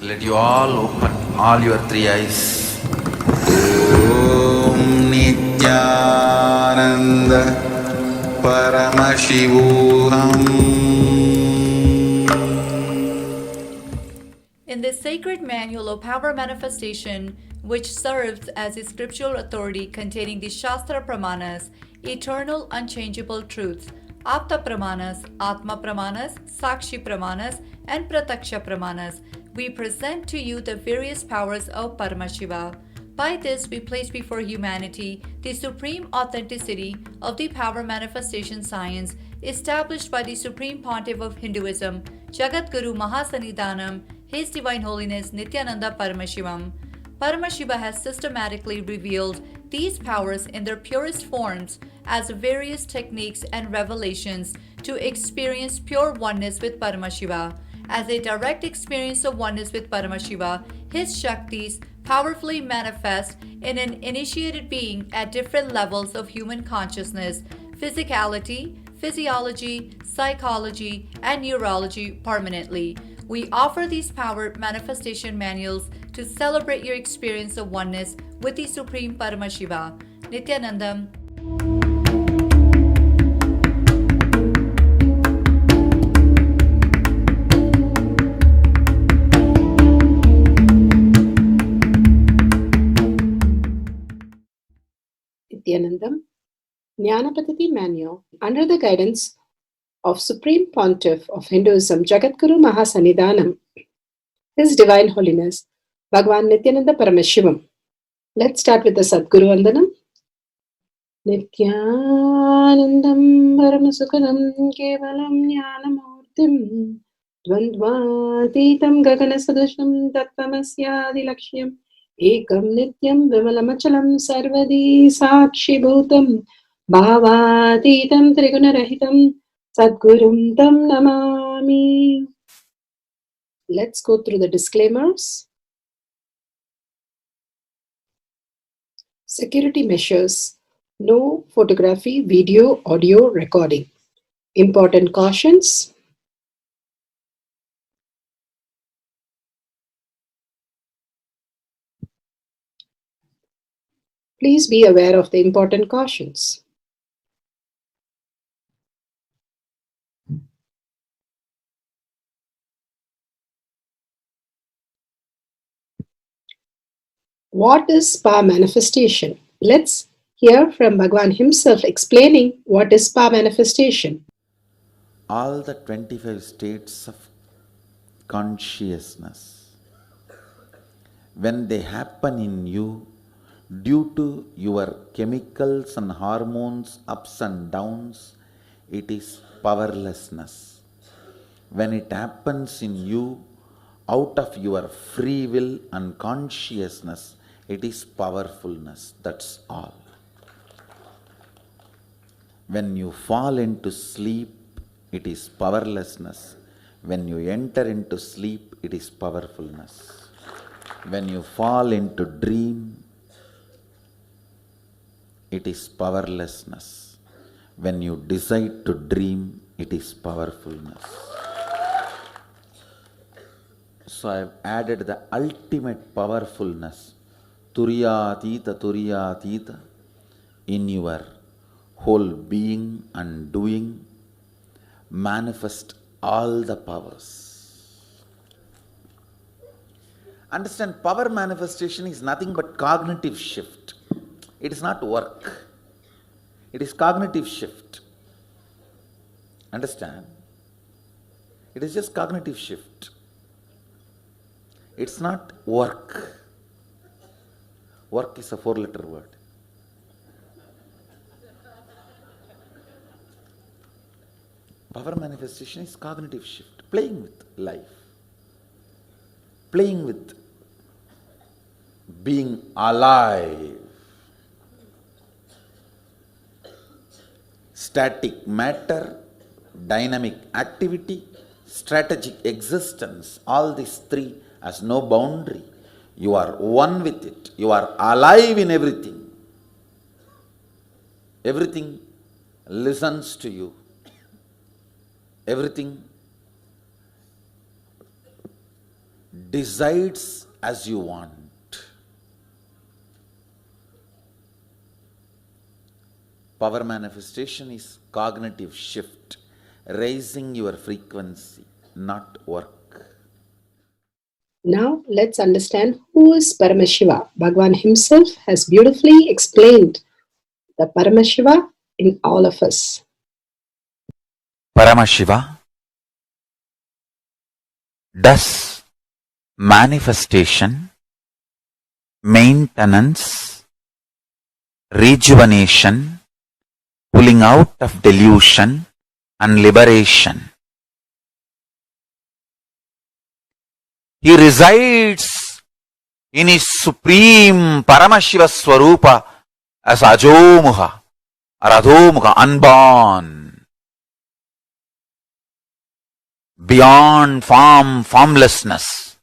Let you all open all your three eyes. Om Nityananda Paramashivoham. In this sacred manual of power manifestation, which serves as a scriptural authority containing the Shastra Pramanas, eternal unchangeable truths, Apta Pramanas, Atma Pramanas, Sakshi Pramanas, and Prataksha Pramanas, we present to you the various powers of Paramashiva. By this, we place before humanity the supreme authenticity of the power manifestation science established by the Supreme Pontiff of Hinduism, Jagat Guru Mahasanidhanam, His Divine Holiness Nityananda Paramashivam. Paramashiva has systematically revealed these powers in their purest forms as various techniques and revelations to experience pure oneness with Paramashiva. As a direct experience of oneness with Paramashiva, his Shaktis powerfully manifest in an initiated being at different levels of human consciousness, physicality, physiology, psychology, and neurology permanently. We offer these power manifestation manuals to celebrate your experience of oneness with the Supreme Paramashiva. Nityanandam. Nityanandam, Jnanapatati Manual, under the guidance of Supreme Pontiff of Hinduism, Jagadguru Mahasanidhanam, His Divine Holiness, Bhagavan Nityananda Paramashivam. Let's start with the Sadguru Vandanam. Nityanandam Paramasukadam Kevalam Jnanamurtim Dvandvatitam Gaganasadusham Tattvamasyaadilakshya Ekam Nityam Vimalamachalam Sarvadi Sakshi Bhutam Bhavatitam Trigunarahitam Sadgurum Tam Namami. Let's go through the disclaimers. Security measures. No photography, video, audio recording. Important cautions. Please be aware of the important cautions. What is power manifestation? Let's hear from Bhagavan himself explaining what is power manifestation. All the 25 states of consciousness, when they happen in you due to your chemicals and hormones ups and downs, it is powerlessness. When it happens in you out of your free will and consciousness, it is powerfulness. That's all. When you fall into sleep, it is powerlessness. When you enter into sleep, it is powerfulness. When you fall into dream, it is powerlessness. When you decide to dream, it is powerfulness. So I have added the ultimate powerfulness, Turiyatita, in your whole being and doing. Manifest all the powers. Understand, power manifestation is nothing but cognitive shift. It is not work. It is cognitive shift. Understand? It is just cognitive shift. It's not work. Work is a 4-letter word. Power manifestation is cognitive shift, playing with life, playing with being alive. Static matter, dynamic activity, strategic existence, all these three has no boundary. You are one with it. You are alive in everything. Everything listens to you. Everything decides as you want. Power manifestation is cognitive shift, raising your frequency, not work. Now let's understand who is Paramashiva. Bhagwan himself has beautifully explained the Paramashiva in all of us. Paramashiva does manifestation, maintenance, rejuvenation, pulling out of delusion and liberation. He resides in his supreme Paramashiva Swarupa as Ajomuha or Adhomuha, unborn, beyond form, formlessness.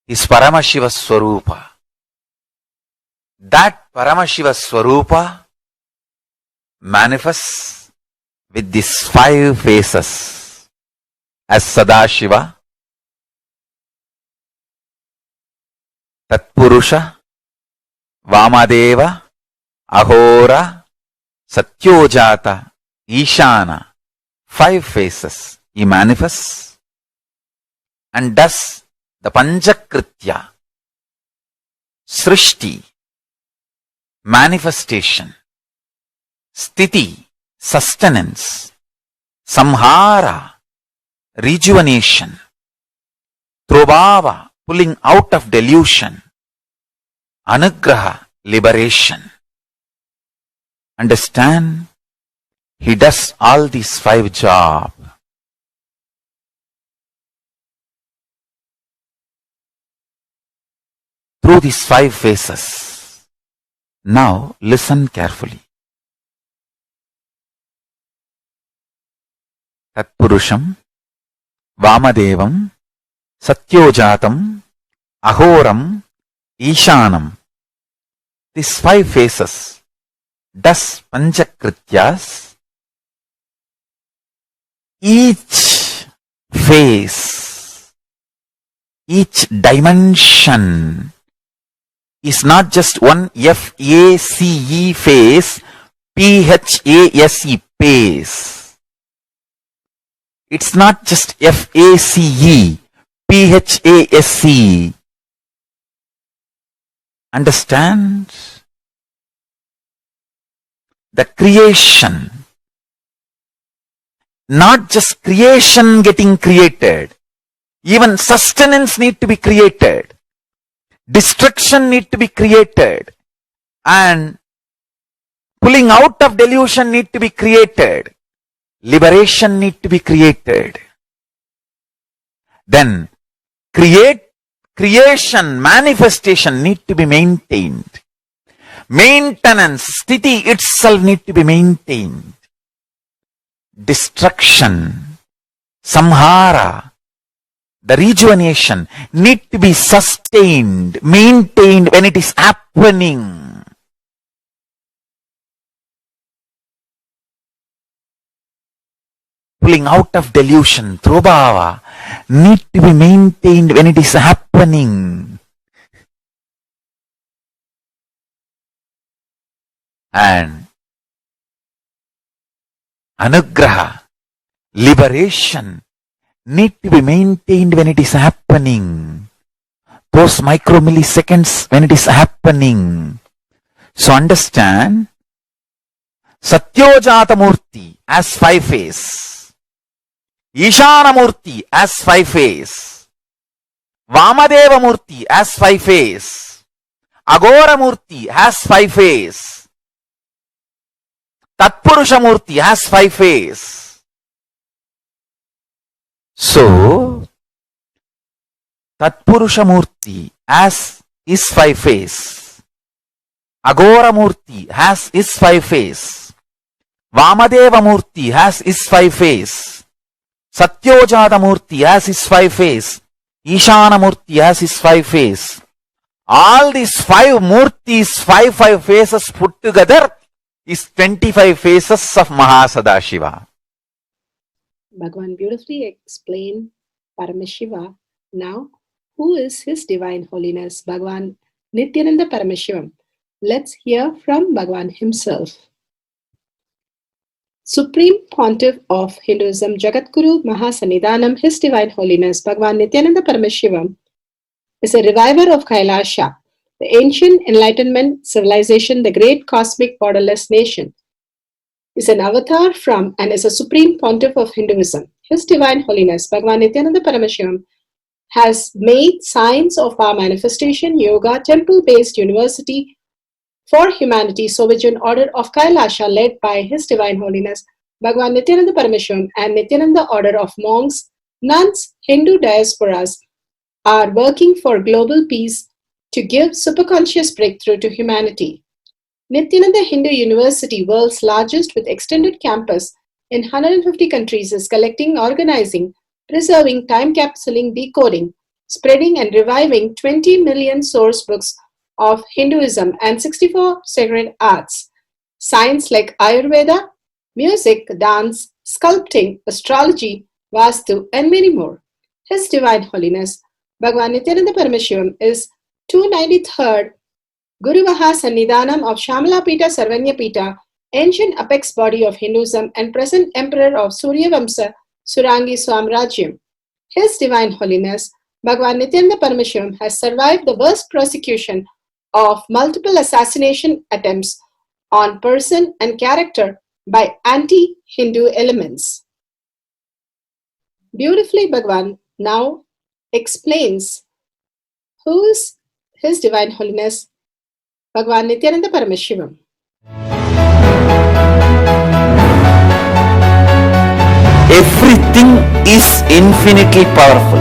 Is Paramashiva Swarupa. That Paramashiva Swarupa manifests with these 5 faces as Sadashiva, Tatpurusha, Vamadeva, Ahora, Satyojata, Ishana. 5 faces he manifests and does the Panchakritya, Srishti, manifestation, Sthiti, sustenance, Samhara, rejuvenation, Trobhava, pulling out of delusion, Anugraha, liberation. Understand? He does all these 5 jobs. Through these 5 phases. Now listen carefully. Tatpurusham, Vamadevam, Satyojatam, Ahoram, Ishanam. These 5 phases does Panchakrityas. Each phase, each dimension is not just one F-A-C-E phase, P-H-A-S-E phase. It's not just F-A-C-E, P-H-A-S-E. Understand? The creation, not just creation getting created, even sustenance need to be created. Destruction need to be created and pulling out of delusion need to be created. Liberation need to be created. Then creation, manifestation need to be maintained. Maintenance, sthiti itself need to be maintained. Destruction, samhara, the rejuvenation need to be sustained, maintained when it is happening. Pulling out of delusion, Trobhava, need to be maintained when it is happening. And Anugraha, liberation, need to be maintained when it is happening. Those micromilliseconds when it is happening. So understand, Satyojata Murti as 5 phase, Ishana Murti as 5 phase, Vamadeva Murti as 5 phase, Agora Murti has 5 phase, Tatpurusha Murti has 5 phase. So, Tatpurusha Murti as is 5 phase, Agora Murti has is 5 phase, Vamadeva Murti has is 5 phase, Satyojata Murti has is 5 phase, Ishana Murti has is 5 phase. All these 5 Murtis, 5 phases put together is 25 phases of Mahasadashiva. Bhagavan beautifully explained Paramashiva. Now, who is His Divine Holiness, Bhagavan Nityananda Paramashivam? Let's hear from Bhagavan himself. Supreme Pontiff of Hinduism, Jagadguru Mahasannidhanam, His Divine Holiness, Bhagavan Nityananda Paramashivam, is a reviver of Kailasha, the ancient Enlightenment civilization, the great cosmic borderless nation. Is an avatar from and is a supreme pontiff of Hinduism. His Divine Holiness, Bhagavan Nityananda Paramashivam, has made science of our manifestation, yoga, temple-based university for humanity, Sovereign Order of Kailasha, led by His Divine Holiness, Bhagavan Nityananda Paramashivam, and Nityananda Order of Monks, Nuns, Hindu diasporas, are working for global peace to give superconscious breakthrough to humanity. Nityananda Hindu University, world's largest with extended campus in 150 countries, is collecting, organizing, preserving, time capsuling, decoding, spreading, and reviving 20 million source books of Hinduism and 64 sacred arts, science like Ayurveda, music, dance, sculpting, astrology, Vastu, and many more. His Divine Holiness, Bhagavan Nityananda Paramashivam, is 293rd Guru Mahasannidhanam of Shamalapita Sarvanyapita, ancient apex body of Hinduism and present emperor of Suryavamsa Surangi Swamrajyam. His Divine Holiness, Bhagavan Nityananda Paramashivam, has survived the worst persecution of multiple assassination attempts on person and character by anti-Hindu elements. Beautifully, Bhagavan now explains who is His Divine Holiness, Bhagavan Nityananda Paramashivam. Everything is infinitely powerful.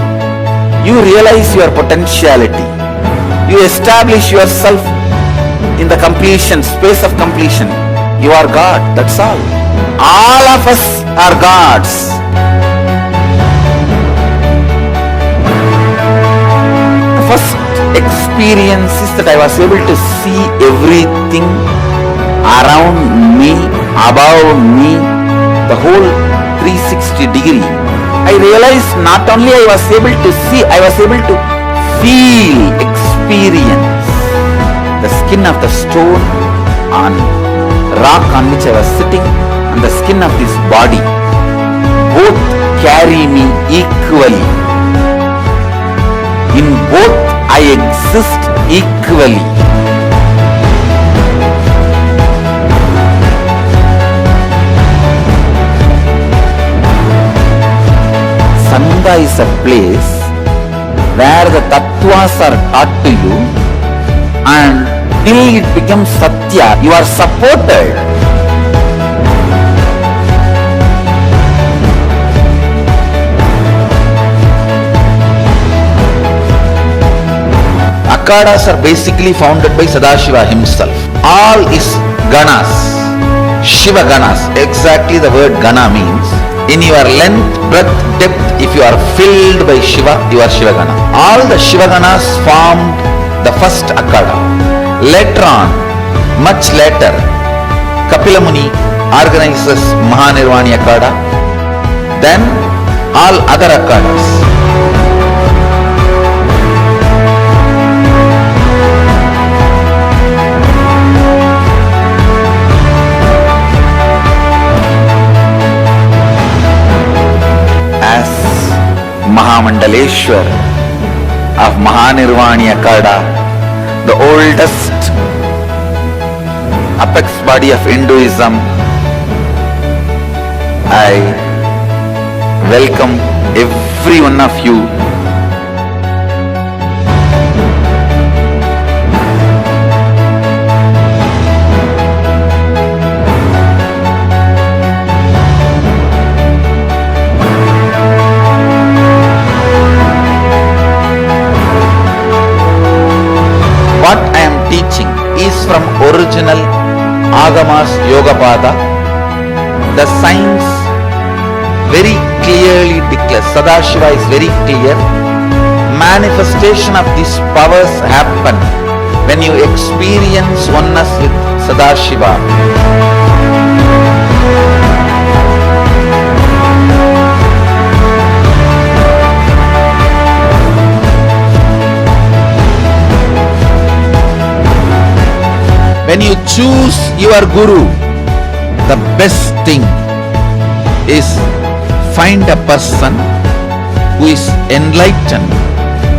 You realize your potentiality. You establish yourself in the completion, space of completion. You are God, that's all. All of us are gods. The first experience is that I was able to see everything around me, above me, the whole 360 degree. I realized not only I was able to see, I was able to feel, experience the skin of the stone on rock on which I was sitting and the skin of this body. Both carry me equally. In both I exist equally. Sangha is a place where the tattvas are taught to you, and till it becomes satya, you are supported. Akhadas are basically founded by Sadashiva himself. All is ganas, Shiva ganas. Exactly the word gana means. In your length, breadth, depth, if you are filled by Shiva, you are Shiva gana. All the Shiva ganas formed the first Akhada. Later on, much later, Kapila Muni organizes Mahanirvani Akhada. Then all other Akhadas. Mahamandaleshwar of Mahanirvani Akhada, the oldest apex body of Hinduism, I welcome every one of you. What I am teaching is from original Agamas Yogapada. The science very clearly declares, Sadashiva is very clear, manifestation of these powers happen when you experience oneness with Sadashiva. choose your guru, the best thing is find a person who is enlightened,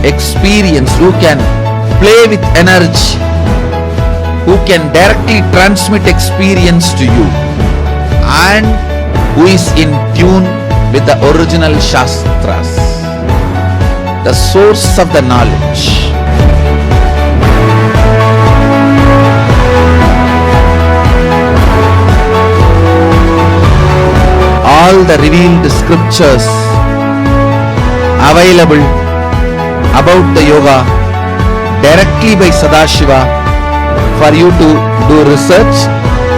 experienced, who can play with energy, who can directly transmit experience to you, and who is in tune with the original Shastras, the source of the knowledge. All the revealed scriptures available about the yoga directly by Sadashiva for you to do research,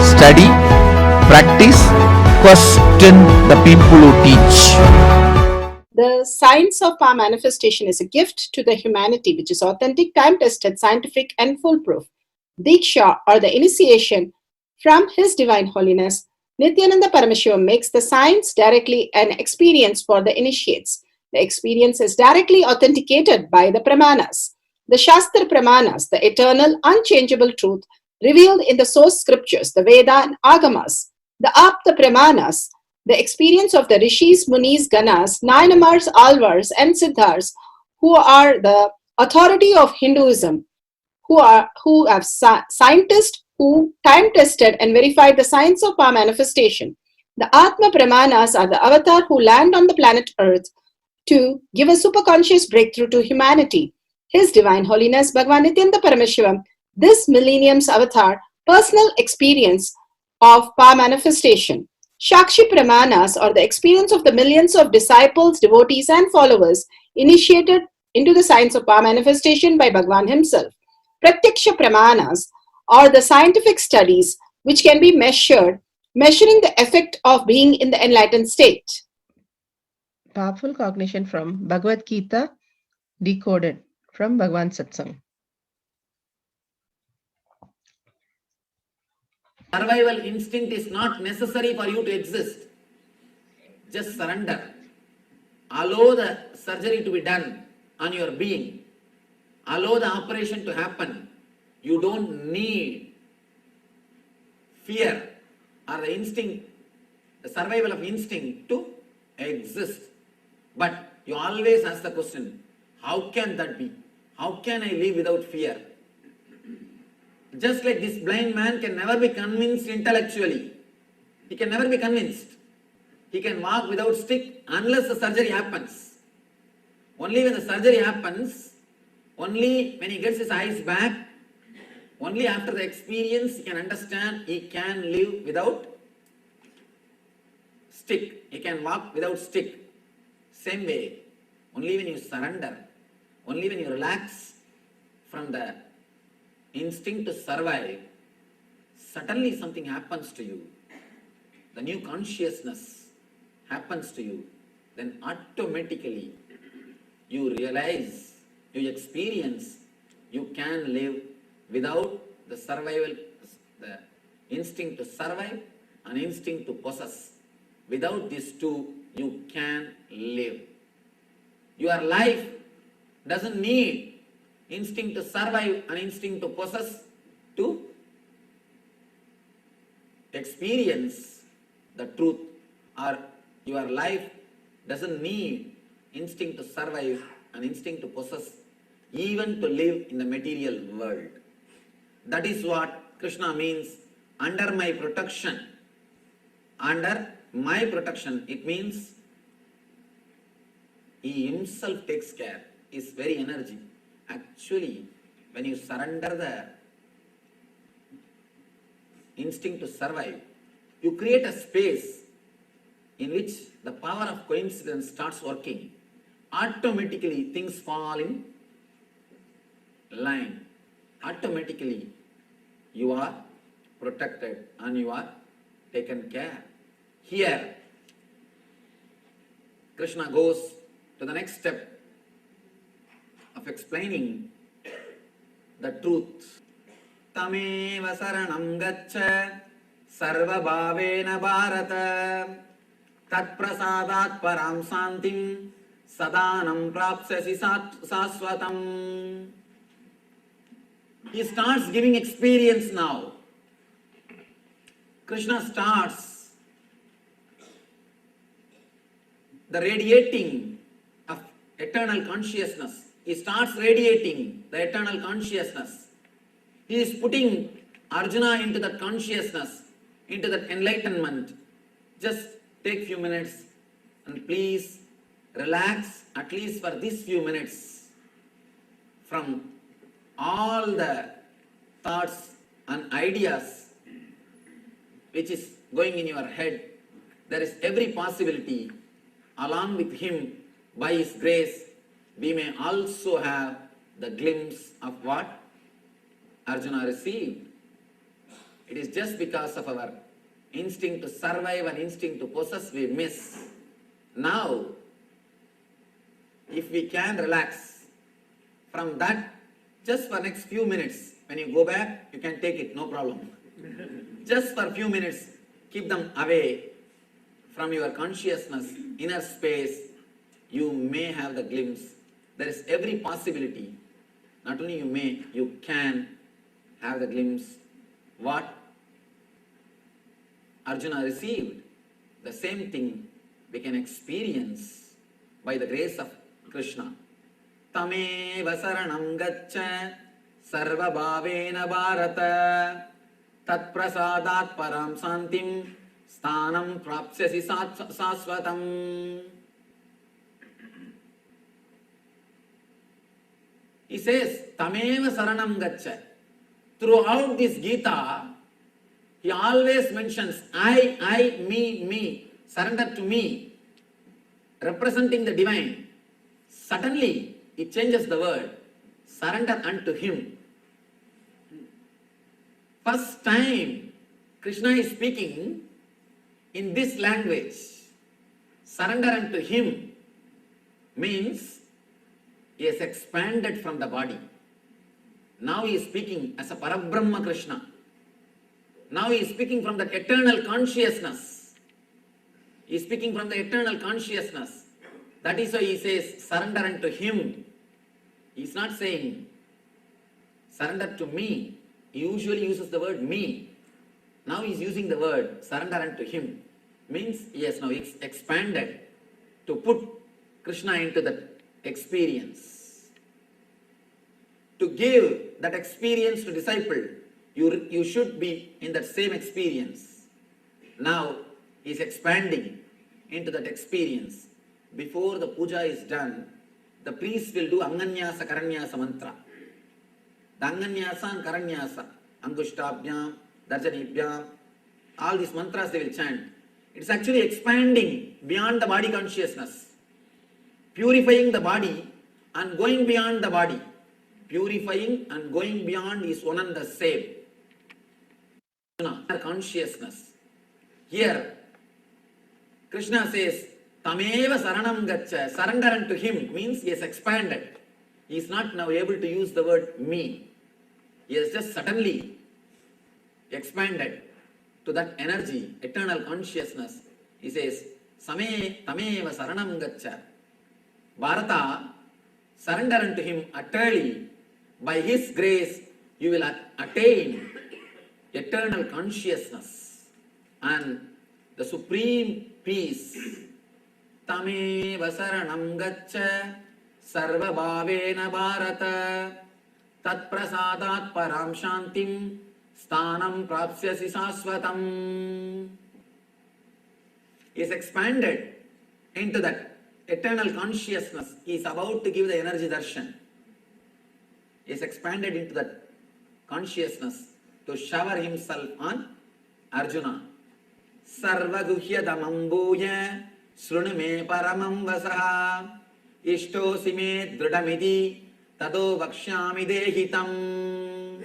study, practice, question the people who teach. The science of power manifestation is a gift to the humanity, which is authentic, time-tested, scientific, and foolproof. Diksha, or the initiation from His Divine Holiness, Nityananda Paramashivam, makes the science directly an experience for the initiates. The experience is directly authenticated by the Pramanas. The Shastra Pramanas, the eternal, unchangeable truth revealed in the source scriptures, the Veda and Agamas. The Apta Pramanas, the experience of the Rishis, Munis, Ganas, Nayanamars, Alvars, and Siddhars, who are the authority of Hinduism, who have scientists who time-tested and verified the science of power manifestation. The Atma Pramanas are the avatar who land on the planet Earth to give a superconscious breakthrough to humanity. His Divine Holiness Bhagavan Nityananda Paramashivam, this millennium's avatar, personal experience of power manifestation. Shakshi Pramanas, or the experience of the millions of disciples, devotees, and followers initiated into the science of power manifestation by Bhagavan himself. Pratyaksha Pramanas, or the scientific studies which can be measuring the effect of being in the enlightened state. Powerful cognition from Bhagavad Gita, decoded from Bhagavan Satsang. Survival instinct is not necessary for you to exist. Just surrender. Allow the surgery to be done on your being. Allow the operation to happen. You don't need fear or the instinct, the survival of instinct to exist. But you always ask the question, how can that be? How can I live without fear? Just like this blind man can never be convinced intellectually. He can never be convinced. He can walk without stick unless the surgery happens. Only when the surgery happens, only when he gets his eyes back, only after the experience he can understand he can live without stick. He can walk without stick. Same way, only when you surrender, only when you relax from the instinct to survive, suddenly something happens to you. The new consciousness happens to you. Then automatically you realize, you experience, you can live without the survival, the instinct to survive and instinct to possess. Without these two, you can live. Your life doesn't need instinct to survive and instinct to possess to experience the truth, or your life doesn't need instinct to survive and instinct to possess even to live in the material world. That is what Krishna means, under my protection. Under my protection, it means he himself takes care, his very energy. Actually, when you surrender the instinct to survive, you create a space in which the power of coincidence starts working. Automatically, things fall in line. Automatically, you are protected and you are taken care. Here, Krishna goes to the next step of explaining the truth. Tameva saranam gaccha sarva bhavena bharata tat prasadat param santim sadanam prapsyasi saswatam. He starts giving experience now. Krishna starts the radiating of eternal consciousness. He starts radiating the eternal consciousness. He is putting Arjuna into that consciousness, into that enlightenment. Just take few minutes and please relax at least for these few minutes from all the thoughts and ideas which is going in your head. There is every possibility along with him, by his grace, we may also have the glimpse of what Arjuna received. It is just because of our instinct to survive and instinct to possess we miss. Now, if we can relax from that just for next few minutes, when you go back, you can take it, no problem. Just for a few minutes, keep them away from your consciousness, inner space, you may have the glimpse. There is every possibility, not only you may, you can have the glimpse what Arjuna received. The same thing we can experience by the grace of Krishna. Tameva saranam gaccha sarva bhavena bharata tat prasadat param santim sthanam prapsyasi sasvatam. He says, Tameva saranam gaccha. Throughout this Gita, he always mentions I, me, surrender to me, representing the divine. Suddenly, he changes the word, surrender unto him. First time, Krishna is speaking in this language. Surrender unto him means he has expanded from the body. Now he is speaking as a Parabrahma Krishna. Now he is speaking from the eternal consciousness. He is speaking from the eternal consciousness. That is why he says, surrender unto him. He is not saying, surrender to me. He usually uses the word me. Now he is using the word, surrender unto him. Means he has now expanded to put Krishna into that experience. To give that experience to disciple, you should be in that same experience. Now he is expanding into that experience. Before the puja is done, the priest will do Anganyasa Karanyasa mantra. The Anganyasa and Karanyasa, Angushtabhyam, Darjanibhyam, all these mantras they will chant. It is actually expanding beyond the body consciousness, purifying the body and going beyond the body. Purifying and going beyond is one and the same. Consciousness. Here, Krishna says, Tameva saranam gaccha, surrender unto him, means he has expanded. He is not now able to use the word me. He has just suddenly expanded to that energy, eternal consciousness. He says, Same tameva saranam gaccha. Bharata, surrender unto him utterly. By his grace, you will attain eternal consciousness and the supreme peace. Tameva saranam gaccha sarva bhavena bharata tat prasadat param shantim sthanam prapsyasi sasvatam. He is expanded into that eternal consciousness. He is about to give the energy darshan. He is expanded into that consciousness to shower himself on Arjuna. Sarva guhya damambuya srunu me paramam vasaha ishtosi me dridamidi tado vakshyami dehitam.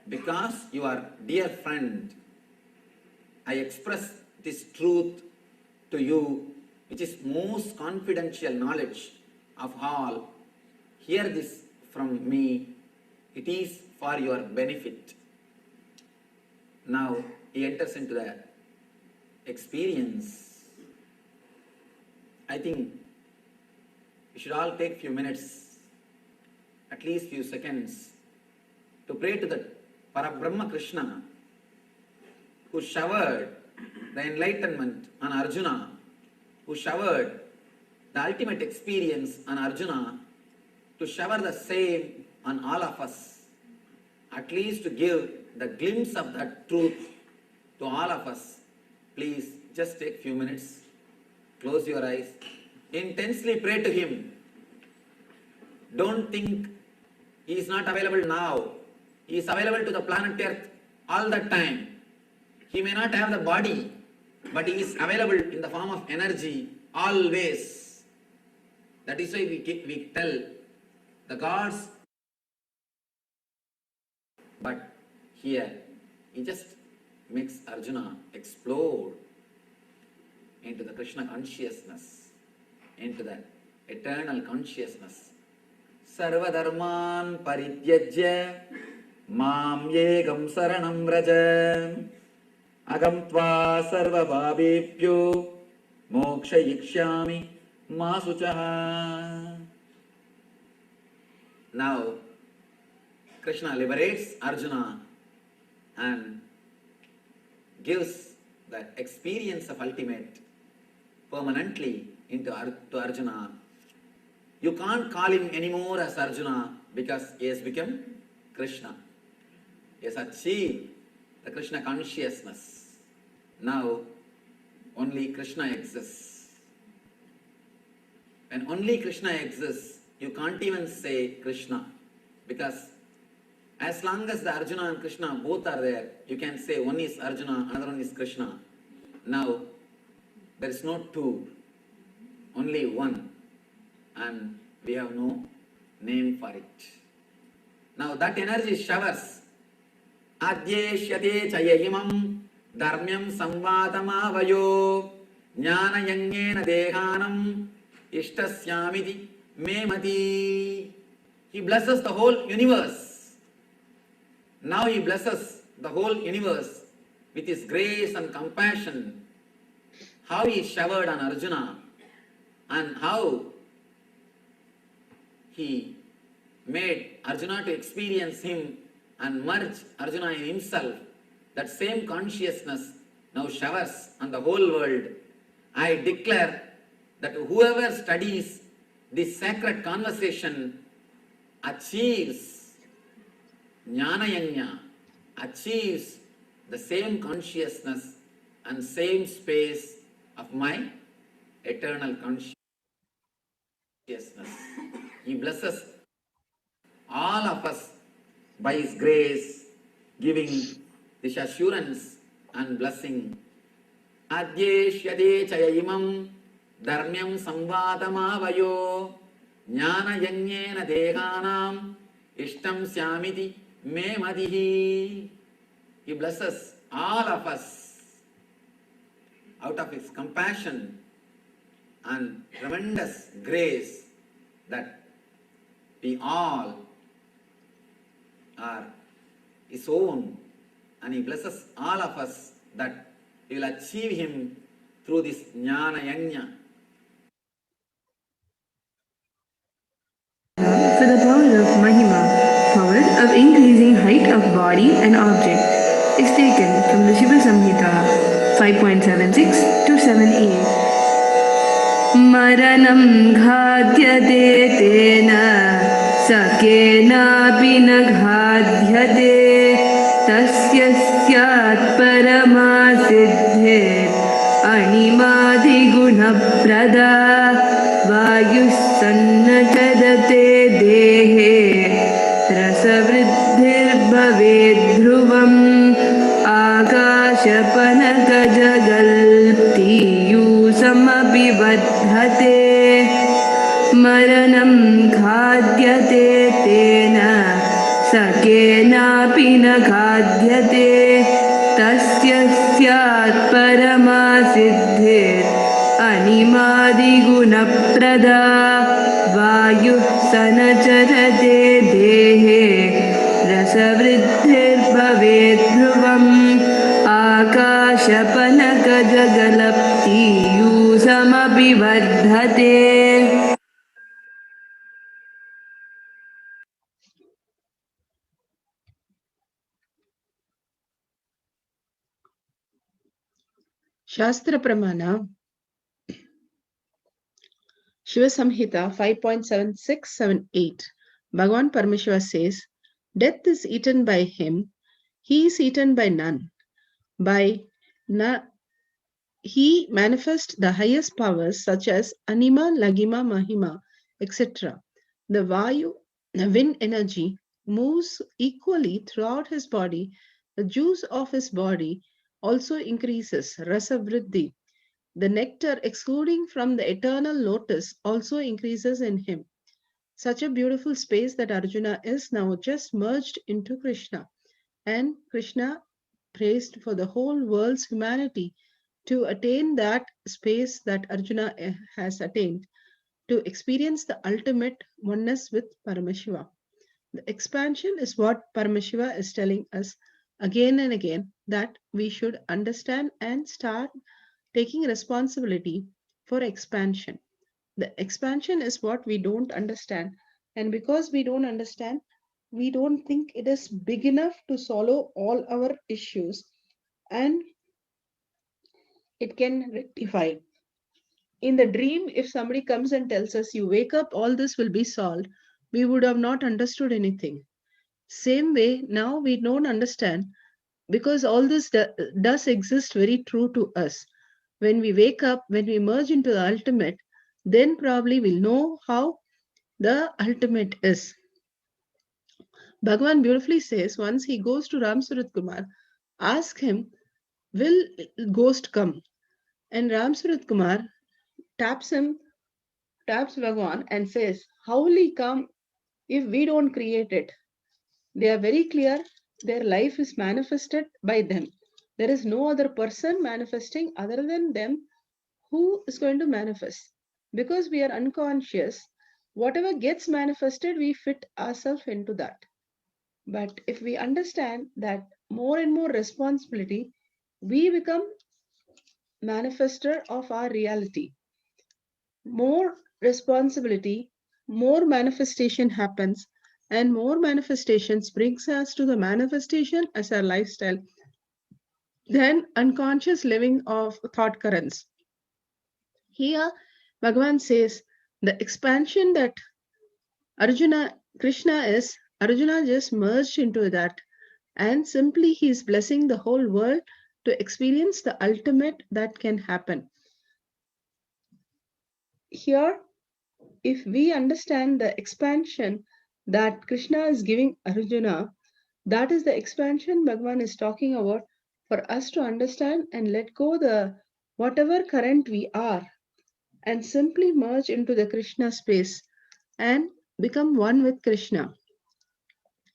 Because you are dear friend, I express this truth to you, which is most confidential knowledge of all. Hear this from me. It is for your benefit. Now he enters into the experience. I think we should all take few minutes, at least few seconds, to pray to the Parabrahma Krishna, who showered the enlightenment on Arjuna, who showered the ultimate experience on Arjuna, to shower the same on all of us, at least to give the glimpse of that truth to all of us. Please just take few minutes, close your eyes, intensely pray to him. Don't think he is not available now. He is available to the planet Earth all the time. He may not have the body, but he is available in the form of energy always. That is why we tell the gods. But here, he just makes Arjuna explode into the Krishna consciousness, into the eternal consciousness. Sarva dharman parityajya mam yekam saranam vraja agam tva sarva bhabebhyo moksha yikshami masuchaha. Now, Krishna liberates Arjuna and gives the experience of ultimate permanently to Arjuna. You can't call him anymore as Arjuna because he has become Krishna. He has achieved the Krishna consciousness. Now, only Krishna exists. When only Krishna exists, you can't even say Krishna, because as long as the Arjuna and Krishna both are there, you can say one is Arjuna, another one is Krishna. Now, there is no two, only one, and we have no name for it. Now that energy showers. Adyeshyate chayayimam dharmyam samvatamavayo jnana yangena dehanam ishtasyamiti memati. He blesses the whole universe. Now he blesses the whole universe with his grace and compassion. How he showered on Arjuna and how he made Arjuna to experience him and merge Arjuna in himself. That same consciousness now showers on the whole world. I declare that whoever studies this sacred conversation achieves Jnanayanya, achieves the same consciousness and same space of my eternal consciousness. He blesses all of us by his grace, giving this assurance and blessing. Adyeshyade chayayimam dharmyam samvatamavayo jnana yanyena dehanam ishtam syamiti me madihi. He blesses all of us out of his compassion and tremendous grace that we all are his own, and he blesses all of us that we will achieve him through this jnana yajna. For the power of Mahima, power of increasing height of body and object, is taken from the Shiva Samhita 5.76 to 7a. Maranam ghādyate tena sakenapi na ghādyate tasya syat paramasiddhet animadi guna prada vayussannachadate dehe rasavriddhir bhaved dhruvam akashapanakajagallptiyusamapi vadhate maranam khadyate tena sakenapi na khadyate tasya syat paramasiddhir animadi gunaprada vayuh sanacharate dehe rasavriddhir bhaved dhruvam akashapanakajagallptiyusamapi vadhate. Shastra Pramana, Shiva Samhita 5.7678. Bhagavan Parameshwara says, death is eaten by him, he is eaten by none. He manifests the highest powers such as Anima, Lagima, Mahima, etc. The Vayu, the wind energy, moves equally throughout his body. The juice of his body also increases, Rasa Vriddhi. The nectar excluding from the eternal lotus also increases in him. Such a beautiful space that Arjuna is now just merged into Krishna. And Krishna praised for the whole world's humanity to attain that space that Arjuna has attained, to experience the ultimate oneness with Paramashiva. The expansion is what Paramashiva is telling us again and again, that we should understand and start taking responsibility for expansion. The expansion is what we don't understand. And because we don't understand, we don't think it is big enough to swallow all our issues and it can rectify. In the dream, if somebody comes and tells us, you wake up, all this will be solved, we would have not understood anything. Same way, now we don't understand because all this does exist very true to us. When we wake up, when we merge into the ultimate, then probably we'll know how the ultimate is. Bhagavan beautifully says, once he goes to Ram Surat Kumar, ask him, will ghost come? And Ram Surat Kumar taps Bhagavan and says, how will he come if we don't create it? They are very clear, their life is manifested by them. There is no other person manifesting other than them who is going to manifest. Because we are unconscious, whatever gets manifested, we fit ourselves into that. But if we understand that more and more responsibility, we become manifester of our reality. More responsibility, more manifestation happens, and more manifestations brings us to the manifestation as our lifestyle, then unconscious living of thought currents. Here, Bhagavan says the expansion that Krishna is, Arjuna just merged into that, and simply he is blessing the whole world to experience the ultimate that can happen. Here, if we understand the expansion that Krishna is giving Arjuna, that is the expansion Bhagavan is talking about for us to understand and let go the whatever current we are and simply merge into the Krishna space and become one with Krishna.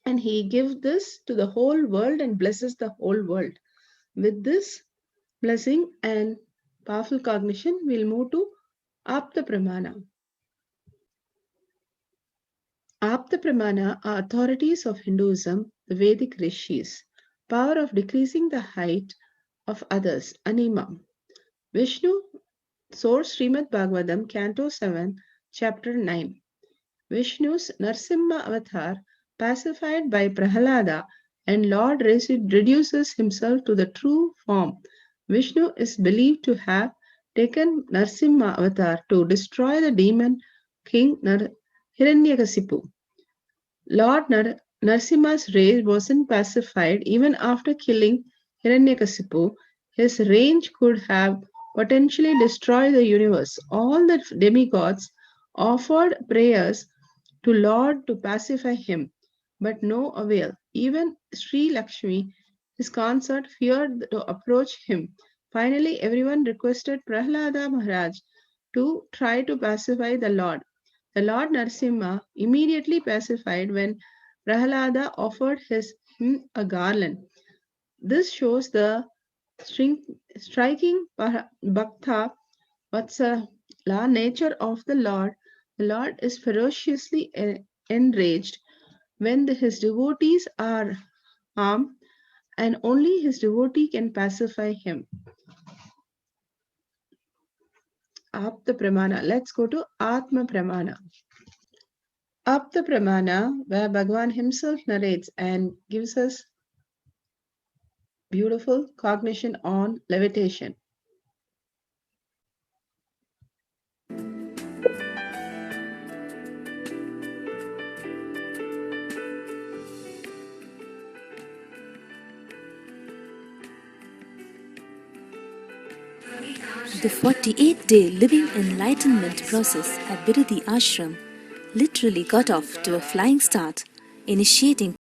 And he gives this to the whole world and blesses the whole world. With this blessing and powerful cognition, we'll move to Apta Pramana. Apta Pramana are authorities of Hinduism, the Vedic rishis. Power of decreasing the height of others, Anima. Vishnu, source Srimad Bhagavatam, Canto 7, Chapter 9. Vishnu's Narsimha avatar, pacified by Prahalada, and Lord reduces himself to the true form. Vishnu is believed to have taken Narsimha avatar to destroy the demon king Hiranyakasipu. Lord Narsimha's rage wasn't pacified even after killing Hiranyakasipu. His rage could have potentially destroyed the universe. All the demigods offered prayers to Lord to pacify him, but no avail. Even Sri Lakshmi, his consort, feared to approach him. Finally, everyone requested Prahlada Maharaj to try to pacify the Lord. The Lord Narsimha immediately pacified when Prahlada offered him a garland. This shows the striking bhakta vatsala nature of the Lord. The Lord is ferociously enraged when his devotees are harmed, and only his devotee can pacify him. Apta Pramana. Let's go to Atma Pramana. Apta Pramana, where Bhagavan himself narrates and gives us beautiful cognition on levitation. The 48-day living enlightenment process at Biruthi Ashram literally got off to a flying start, initiating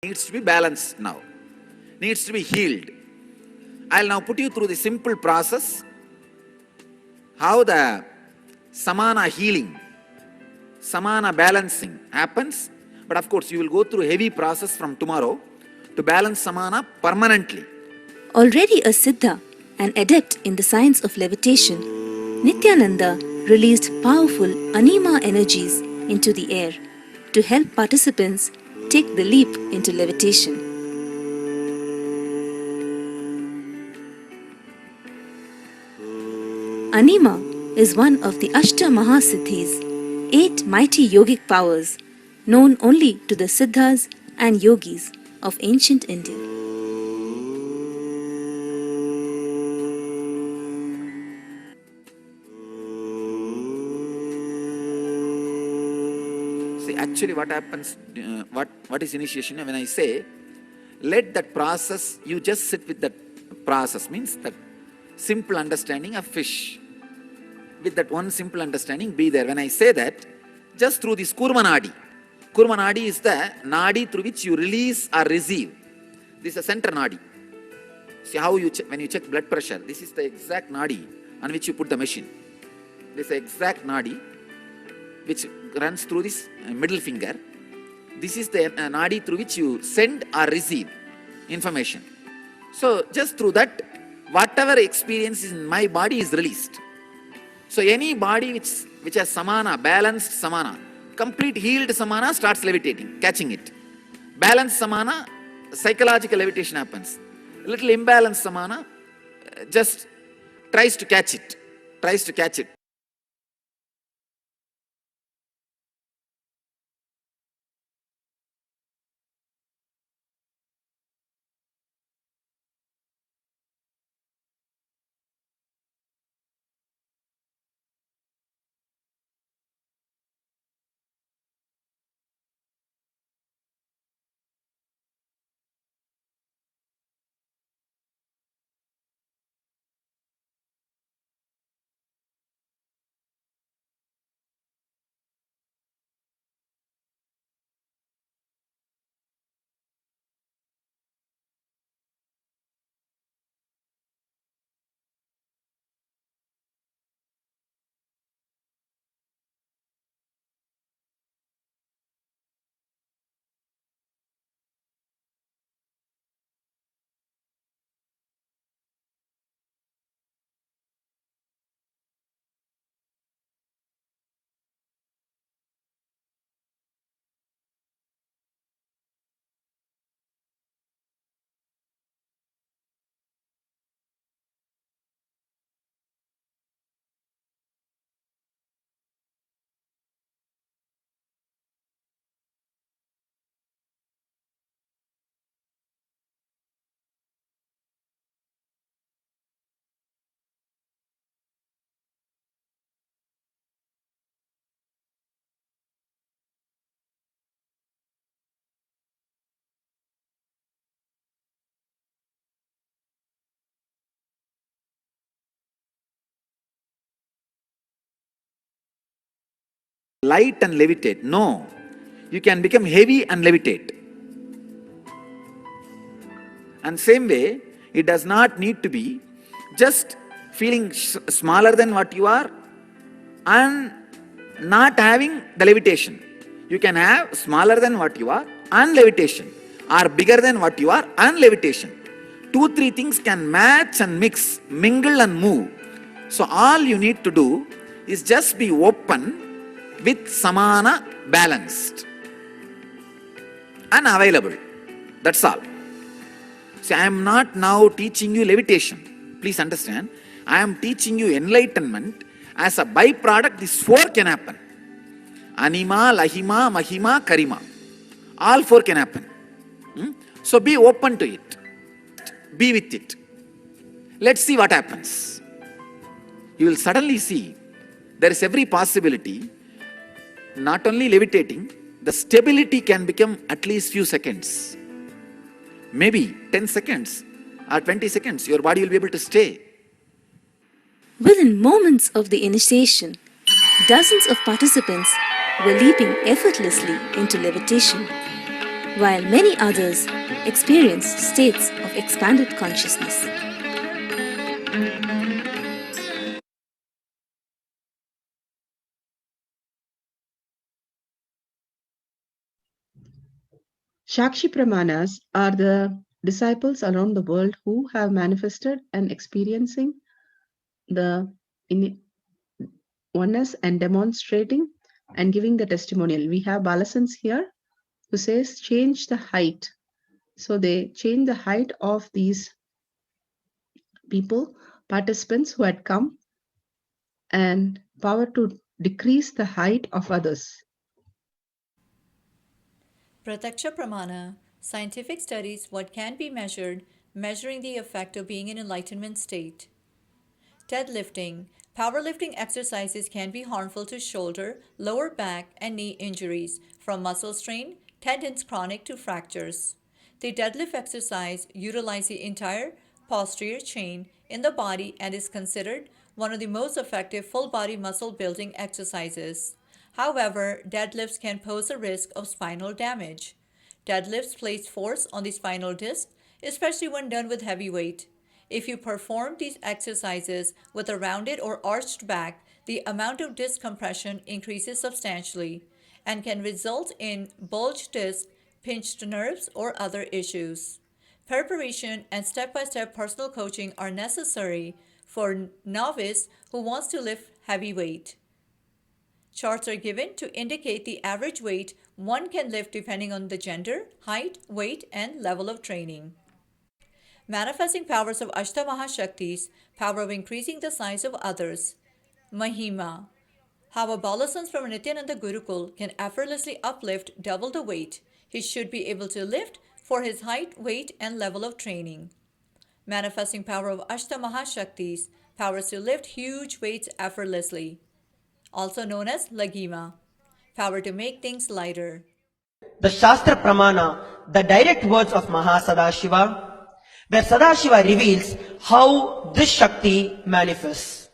needs to be balanced now, needs to be healed. I'll now put you through the simple process, how the samana healing, samana balancing happens. But of course, you will go through a heavy process from tomorrow to balance samana permanently. already a Siddha, an adept in the science of levitation. Nityananda released powerful anima energies into the air to help participants take the leap into levitation. Anima is one of the Ashta Mahasiddhis, 8 mighty yogic powers known only to the Siddhas and yogis of ancient India. See, actually what happens, what is initiation? When I say, let that process, you just sit with that process, means that simple understanding of fish. With that one simple understanding, be there. When I say that, just through this Kurma Nadi. Kurma Nadi is the Nadi through which you release or receive. This is a center Nadi. See how you when you check blood pressure, this is the exact Nadi on which you put the machine. This is the exact Nadi which runs through this middle finger. This is the Nadi through which you send or receive information. So just through that, whatever experience is in my body is released. So any body which has samana, balanced samana, complete healed samana starts levitating, catching it. Balanced samana, psychological levitation happens. Little imbalanced samana just tries to catch it. light and levitate. No. You can become heavy and levitate. And same way, it does not need to be just feeling smaller than what you are and not having the levitation. You can have smaller than what you are and levitation, or bigger than what you are and levitation. 2-3 things can match and mix, mingle and move. So all you need to do is just be open with samana, balanced and available. That's all. See, I am not now teaching you levitation. Please understand, I am teaching you enlightenment. As a byproduct, these 4 can happen. Anima, Lahima, Mahima, Karima. All 4 can happen. So be open to it. Be with it. Let's see what happens. You will suddenly see there is every possibility, not only levitating, the stability can become at least few seconds. Maybe 10 seconds or 20 seconds, your body will be able to stay. Within moments of the initiation, dozens of participants were leaping effortlessly into levitation, while many others experienced states of expanded consciousness. Shakshi Pramanas are the disciples around the world who have manifested and experiencing the oneness and demonstrating and giving the testimonial. We have Balasans here who says change the height. So they change the height of these people, participants who had come, and power to decrease the height of others. Prataksha Pramana, scientific studies what can be measured, measuring the effect of being in enlightenment state. Deadlifting. Powerlifting exercises can be harmful to shoulder, lower back, and knee injuries, from muscle strain, tendons chronic to fractures. The deadlift exercise utilizes the entire posterior chain in the body and is considered one of the most effective full body muscle building exercises. However, deadlifts can pose a risk of spinal damage. Deadlifts place force on the spinal disc, especially when done with heavy weight. If you perform these exercises with a rounded or arched back, the amount of disc compression increases substantially and can result in bulged disc, pinched nerves, or other issues. Preparation and step-by-step personal coaching are necessary for novice who wants to lift heavy weight. Charts are given to indicate the average weight one can lift depending on the gender, height, weight, and level of training. Manifesting powers of Ashta Mahashaktis, power of increasing the size of others. Mahima, how a Balasans from Nityananda Gurukul can effortlessly uplift double the weight he should be able to lift for his height, weight, and level of training. Manifesting power of Ashta Mahashaktis, powers to lift huge weights effortlessly, also known as Lagima, power to make things lighter. The Shastra Pramana, the direct words of Mahasadashiva, where Sadashiva reveals how this Shakti manifests.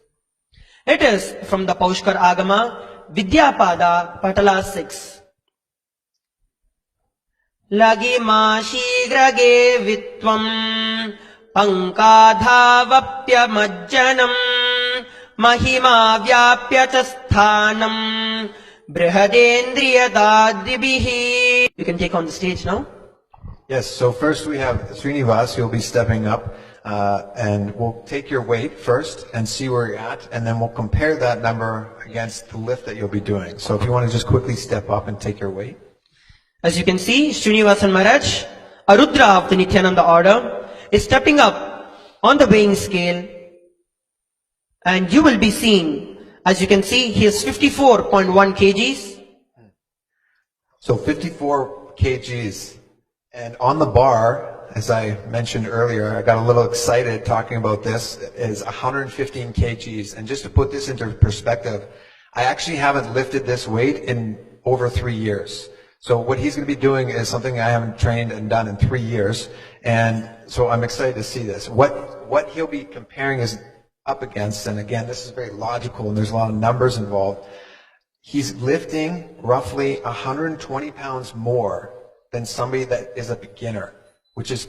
It is from the Paushkar Agama, Vidyapada, Patala 6. Lagima shigrage vitvam pankadhavapya majjanam Mahima vyapya cha sthanam brihadendriyadadribihi. You can take on the stage now. Yes, so first we have Srinivas, who'll be stepping up, and we'll take your weight first and see where you're at, and then we'll compare that number against the lift that you'll be doing. So if you want to just quickly step up and take your weight. As you can see, Srinivasan Maharaj, a Rudra of the Nityananda order, is stepping up on the weighing scale. And you will be seeing, as you can see, he is 54.1 kgs. So 54 kgs. And on the bar, as I mentioned earlier, I got a little excited talking about this, is 115 kgs. And just to put this into perspective, I actually haven't lifted this weight in over 3 years. So what he's going to be doing is something I haven't trained and done in 3 years. And so I'm excited to see this. What he'll be comparing is up against, and again, this is very logical and there's a lot of numbers involved. he's lifting roughly 120 pounds more than somebody that is a beginner, which is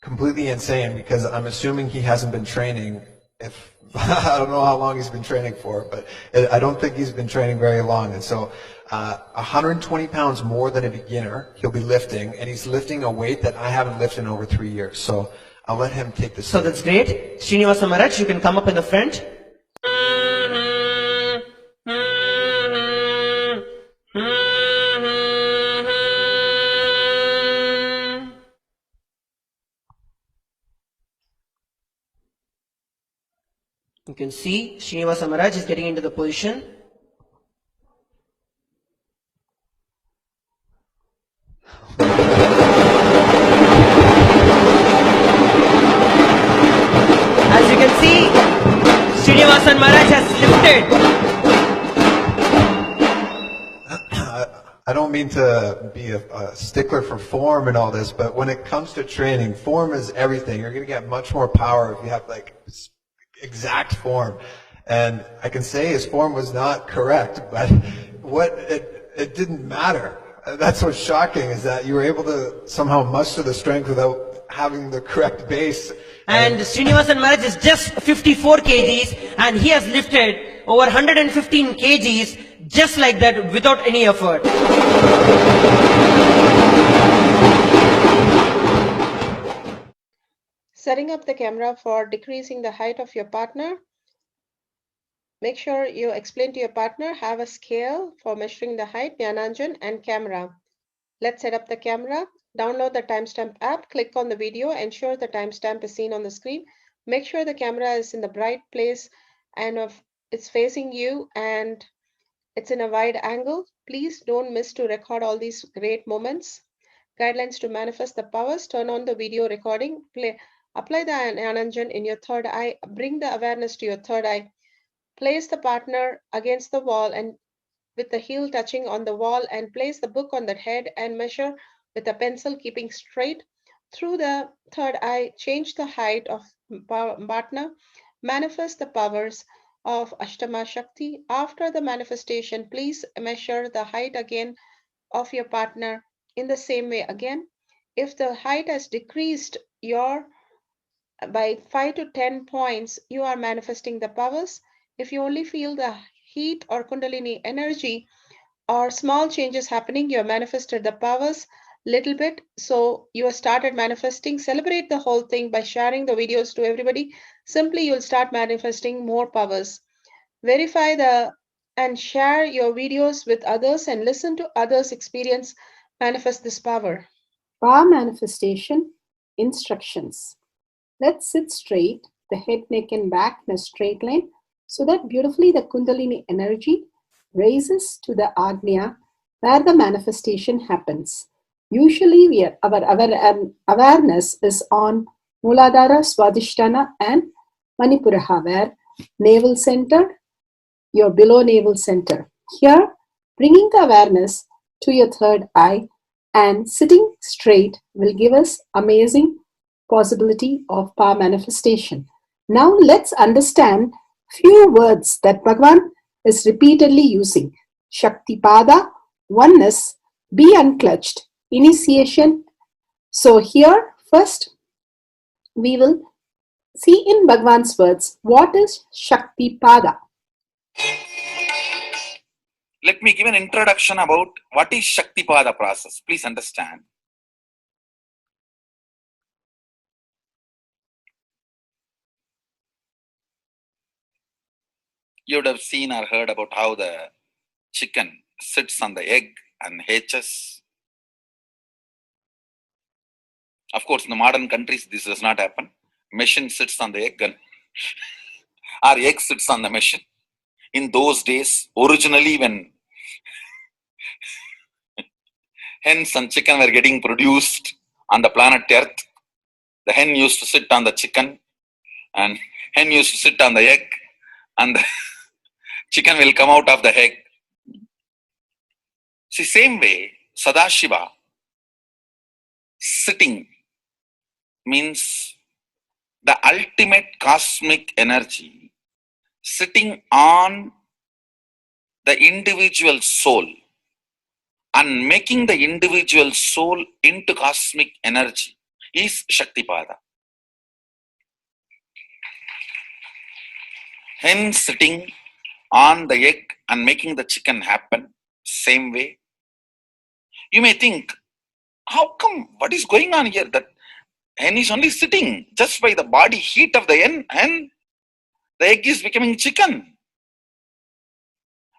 completely insane because I'm assuming he hasn't been training. If I don't know how long he's been training for, but I don't think he's been training very long. And so 120 pounds more than a beginner he'll be lifting, and he's lifting a weight that I haven't lifted in over 3 years. So I'll let him take this. So that's great. Srinivasa Maharaj, you can come up in the front. You can see Srinivasa Maharaj is getting into the position. As you can see, Srinivasa Maharaj has lifted. I don't mean to be a stickler for form and all this, but when it comes to training, form is everything. You're going to get much more power if you have like exact form. And I can say his form was not correct, but it didn't matter. That's what's shocking, is that you were able to somehow muster the strength without having the correct base. And Srinivasan Maharaj is just 54 kgs and he has lifted over 115 kgs just like that without any effort. Setting up the camera for decreasing the height of your partner. Make sure you explain to your partner, have a scale for measuring the height, Jnananjan, and camera. Let's set up the camera. Download the timestamp app, click on the video, ensure the timestamp is seen on the screen. Make sure the camera is in the bright place and it's facing you and it's in a wide angle. Please don't miss to record all these great moments. Guidelines to manifest the powers. Turn on the video recording. Apply the Jnananjan in your third eye. Bring the awareness to your third eye. Place the partner against the wall and with the heel touching on the wall, and place the book on the head and measure with a pencil keeping straight through the third eye. Change the height of partner. Manifest the powers of Ashtama Shakti. After the manifestation, please measure the height again of your partner in the same way again. If the height has decreased by 5 to 10 points, you are manifesting the powers. If you only feel the heat or Kundalini energy or small changes happening, you have manifested the powers little bit. So you have started manifesting. Celebrate the whole thing by sharing the videos to everybody. Simply you'll start manifesting more powers. Verify and share your videos with others and listen to others' experience manifest this power. Power manifestation instructions. Let's sit straight, the head, neck, and back in a straight line, so that beautifully the Kundalini energy raises to the Agnya where the manifestation happens. Usually our awareness is on Muladhara, Swadhisthana, and Manipuraha, where navel center, your below navel center. Here, bringing the awareness to your third eye and sitting straight will give us amazing possibility of power manifestation. Now let's understand few words that Bhagavan is repeatedly using. Shaktipada, oneness, be unclutched, initiation. So here first we will see in Bhagavan's words what is Shaktipada. Let me give an introduction about what is Shaktipada process. Please understand. You would have seen or heard about how the chicken sits on the egg and hatches. Of course, in the modern countries, this does not happen. Machine sits on the egg and our egg sits on the machine. In those days, originally when hens and chicken were getting produced on the planet Earth, the hen used to sit on the chicken and hen used to sit on the egg, and the chicken will come out of the egg. See, same way, Sadashiva sitting means the ultimate cosmic energy sitting on the individual soul and making the individual soul into cosmic energy is Shaktipada. Hence, sitting on the egg and making the chicken happen, same way. You may think, how come, what is going on here? That hen is only sitting just by the body heat of the hen and the egg is becoming chicken.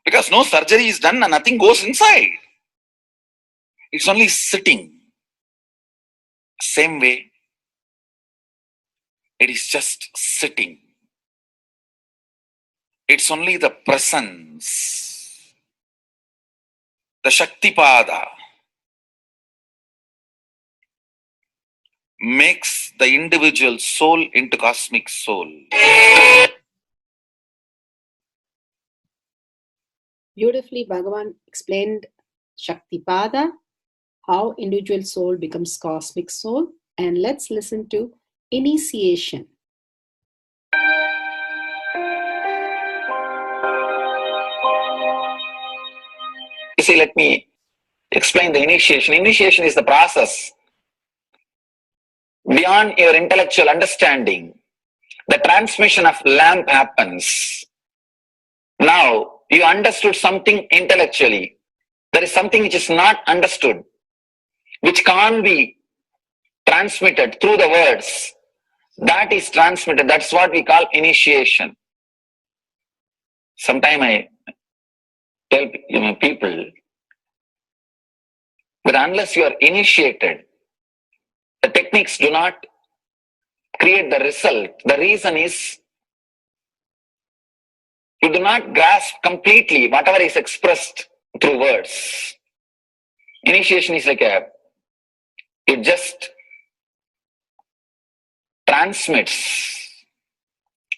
Because no surgery is done and nothing goes inside. It's only sitting. Same way, it is just sitting. It's only the presence, the Shaktipada, makes the individual soul into cosmic soul. Beautifully, Bhagavan explained Shaktipada, how individual soul becomes cosmic soul. And let's listen to initiation. You see, let me explain the initiation. Initiation is the process beyond your intellectual understanding. The transmission of lamp happens. Now, you understood something intellectually. There is something which is not understood, which can't be transmitted through the words. That is transmitted. That's what we call initiation. Sometimes I tell people that unless you are initiated, the techniques do not create the result. The reason is you do not grasp completely whatever is expressed through words. Initiation is like it just transmits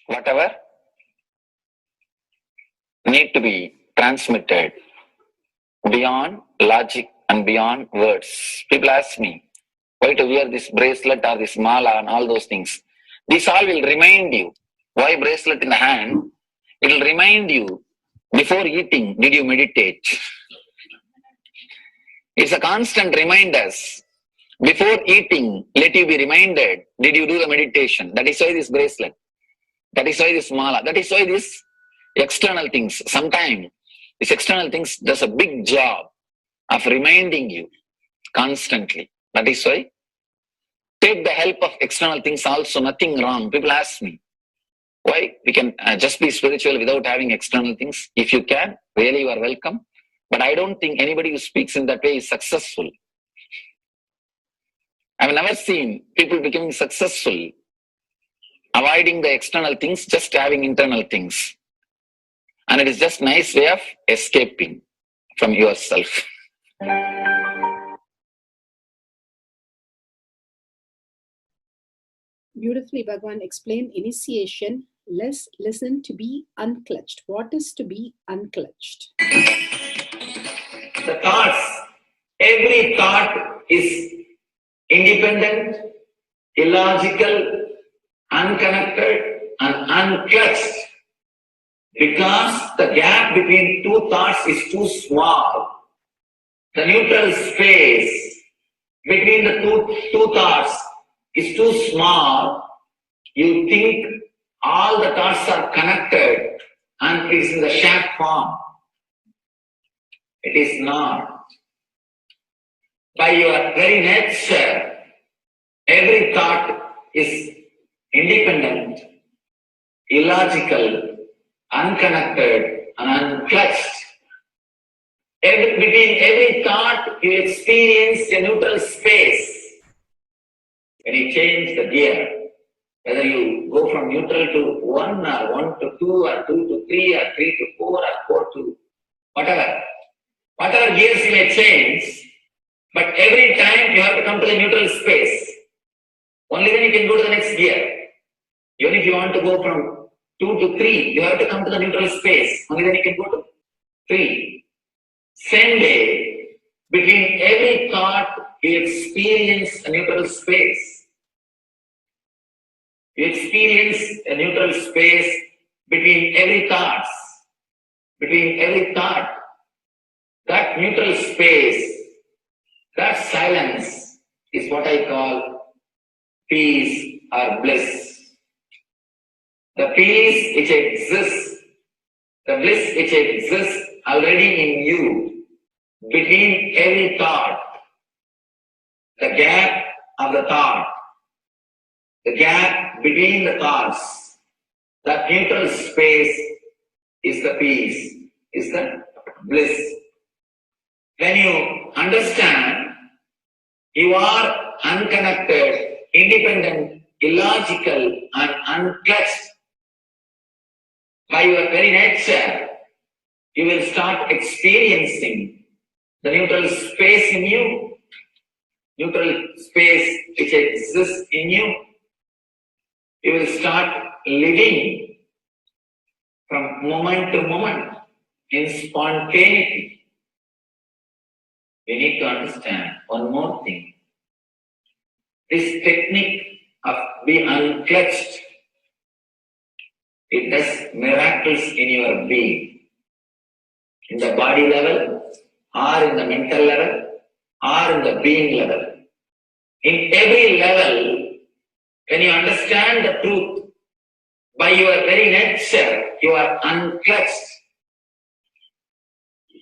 whatever need to be transmitted beyond logic and beyond words. People ask me why to wear this bracelet or this mala and all those things. This all will remind you. Why bracelet in the hand? It will remind you, before eating, did you meditate? It's a constant reminder. Before eating, let you be reminded, did you do the meditation? That is why this bracelet. That is why this mala. That is why this external things. Sometimes these external things does a big job of reminding you constantly. That is why take the help of external things also, nothing wrong. People ask me, why we can just be spiritual without having external things? If you can, really you are welcome. But I don't think anybody who speaks in that way is successful. I've never seen people becoming successful avoiding the external things, just having internal things. And it is just nice way of escaping from yourself. Beautifully, Bhagavan explained initiation. Let's listen to be unclutched. What is to be unclutched? The thoughts, every thought is independent, illogical, unconnected, and unclutched. Because the gap between two thoughts is too small. The neutral space between the two thoughts is too small. You think all the thoughts are connected and it is in the shape form. It is not. By your very nature, every thought is independent, illogical, unconnected, and unclutched. Between every thought, you experience a neutral space. When you change the gear, whether you go from neutral to 1 or 1 to 2 or 2 to 3 or 3 to 4 or 4 to whatever gears you may change, but every time you have to come to the neutral space. Only then you can go to the next gear. Even if you want to go from 2 to 3, you have to come to the neutral space. Only then you can go to 3. Same way, between every thought, you experience a neutral space. You experience a neutral space between every thought. between every thought. That neutral space, that silence is what I call peace or bliss. The peace which exists, the bliss which exists already in you, between every thought, the gap of the thought, the gap between the thoughts, that neutral space is the peace, is the bliss. When you understand, you are unconnected, independent, illogical, and unclutched by your very nature, you will start experiencing the neutral space in you, neutral space which exists in you. You will start living from moment to moment in spontaneity. We need to understand one more thing. This technique of be unclutched, it does miracles in your being, in the body level, or in the mental level, or in the being level. In every level, when you understand the truth, by your very nature, you are unclutched.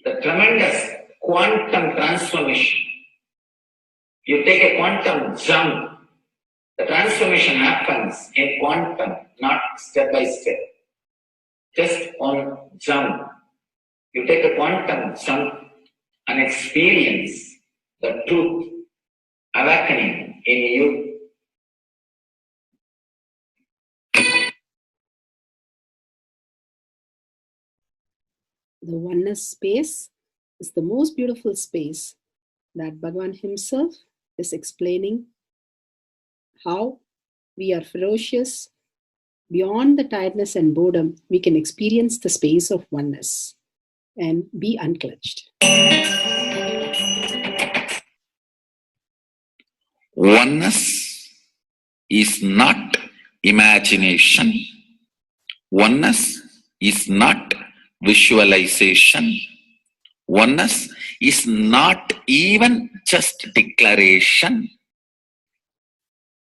The tremendous quantum transformation. You take a quantum jump. The transformation happens in quantum, not step by step. Just one jump. You take a quantum jump and experience the truth awakening in you. The oneness space is the most beautiful space that Bhagavan himself is explaining how we are ferocious. Beyond the tiredness and boredom, we can experience the space of oneness and be unclutched. Oneness is not imagination. Oneness is not visualization. Oneness is not even just declaration.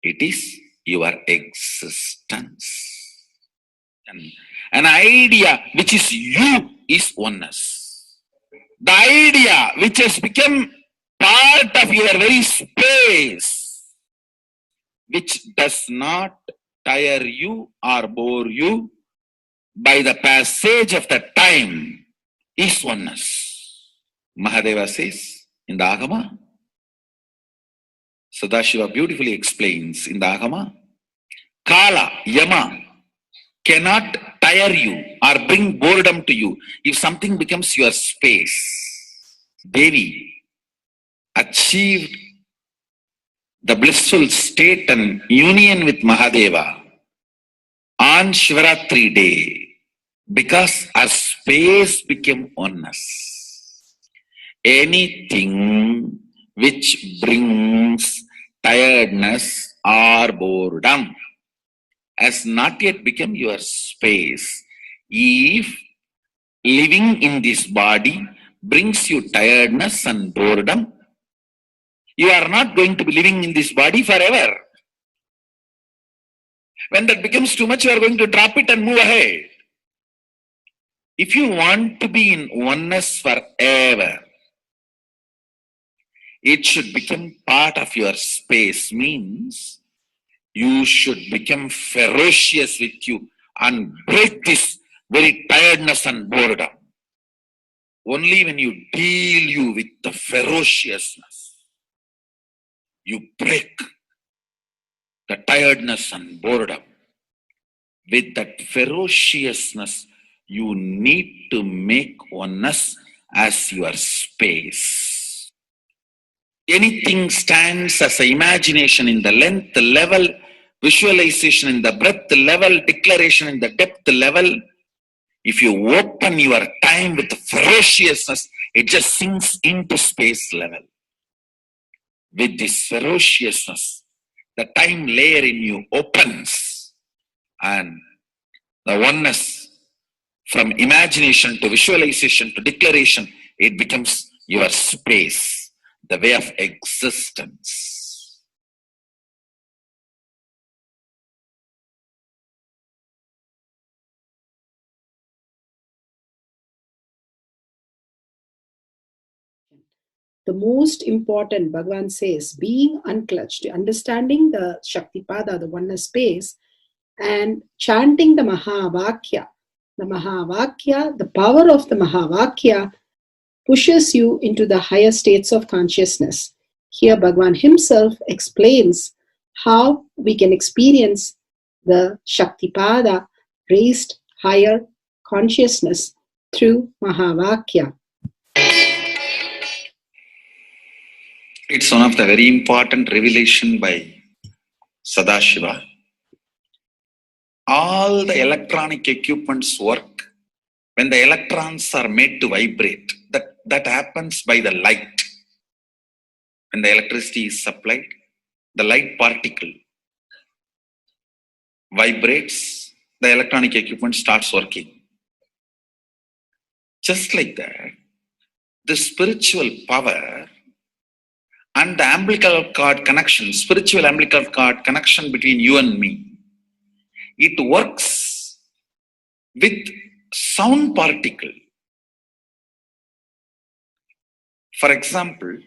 It is your existence. An idea which is you is oneness. The idea which has become part of your very space, which does not tire you or bore you by the passage of the time, is oneness. Mahadeva says in the Agama, Sadashiva beautifully explains in the Agama, Kala, Yama cannot tire you or bring boredom to you if something becomes your space. Devi achieved the blissful state and union with Mahadeva on Shivaratri day because our space became oneness. Anything which brings tiredness or boredom has not yet become your space. If living in this body brings you tiredness and boredom, you are not going to be living in this body forever. When that becomes too much, you are going to drop it and move ahead. If you want to be in oneness forever, it should become part of your space, means you should become ferocious with you and break this very tiredness and boredom. Only when you deal you with the ferociousness, you break the tiredness and boredom. With that ferociousness, you need to make oneness as your space. Anything stands as an imagination in the length level, visualization in the breadth level, declaration in the depth level. If you open your time with ferociousness, it just sinks into space level. With this ferociousness, the time layer in you opens and the oneness From imagination to visualization to declaration, it becomes your space, the way of existence. The most important, Bhagavan says, being unclutched, understanding the Shaktipada, the oneness space, and chanting the Mahavakya. The Mahavakya, the power of the Mahavakya, pushes you into the higher states of consciousness. Here, Bhagavan himself explains how we can experience the Shaktipada, raised higher consciousness through Mahavakya. It's one of the very important revelation by Sadashiva. All the electronic equipments work when the electrons are made to vibrate. That happens by the light. When the electricity is supplied, the light particle vibrates, the electronic equipment starts working. Just like that, the spiritual power and the umbilical cord connection, spiritual umbilical cord connection between you and me, it works with sound particle. For example,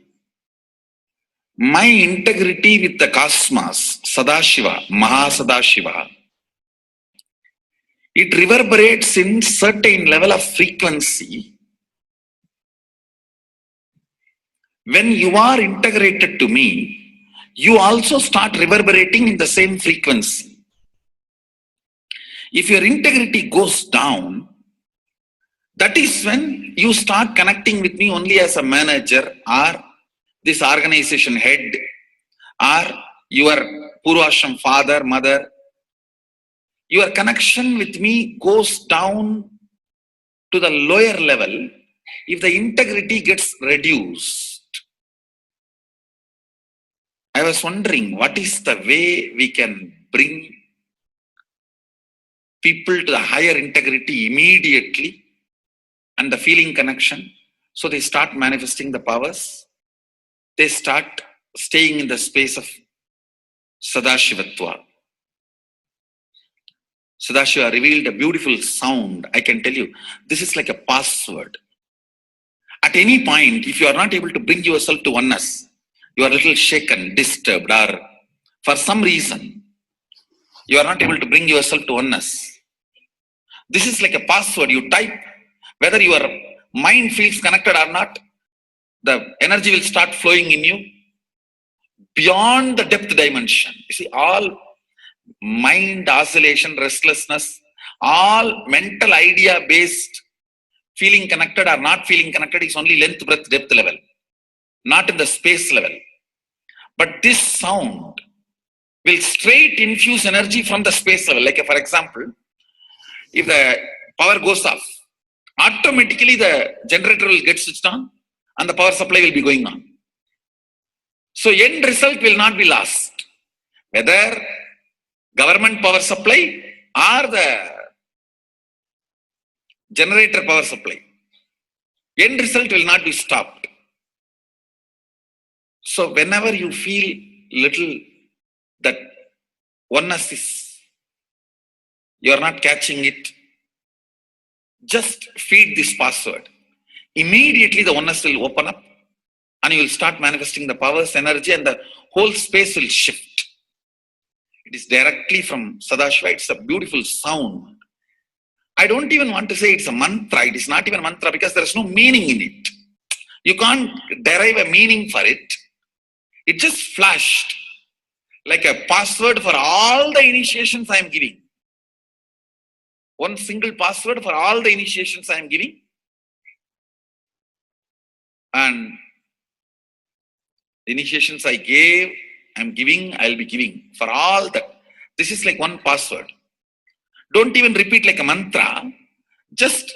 my integrity with the cosmos, Sadashiva, Mahasadashiva, it reverberates in certain level of frequency. When you are integrated to me, you also start reverberating in the same frequency. If your integrity goes down, that is when you start connecting with me only as a manager or this organization head or your Purvashram father, mother. Your connection with me goes down to the lower level if the integrity gets reduced. I was wondering, what is the way we can bring people to the higher integrity immediately and the feeling connection? So they start manifesting the powers. They start staying in the space of Sadashivatva. Sadashiva revealed a beautiful sound. I can tell you, this is like a password. At any point, if you are not able to bring yourself to oneness, you are a little shaken, disturbed, or for some reason, you are not able to bring yourself to oneness. This is like a password. You type, whether your mind feels connected or not, the energy will start flowing in you beyond the depth dimension. You see, all mind oscillation, restlessness, all mental idea-based feeling connected or not feeling connected is only length, breadth, depth level, not in the space level. But this sound will straight infuse energy from the space level. Like for example, if the power goes off, automatically the generator will get switched on and the power supply will be going on. So end result will not be lost. Whether government power supply or the generator power supply, end result will not be stopped. So whenever you feel little that oneness is, you are not catching it, just feed this password. Immediately the oneness will open up and you will start manifesting the powers, energy, and the whole space will shift. It is directly from Sadashiva. It's a beautiful sound. I don't even want to say it's a mantra. It is not even a mantra because there is no meaning in it. You can't derive a meaning for it. It just flashed like a password for all the initiations I am giving. One single password for all the initiations I am giving. And the initiations I gave, I am giving, I will be giving for all that. This is like one password. Don't even repeat like a mantra. Just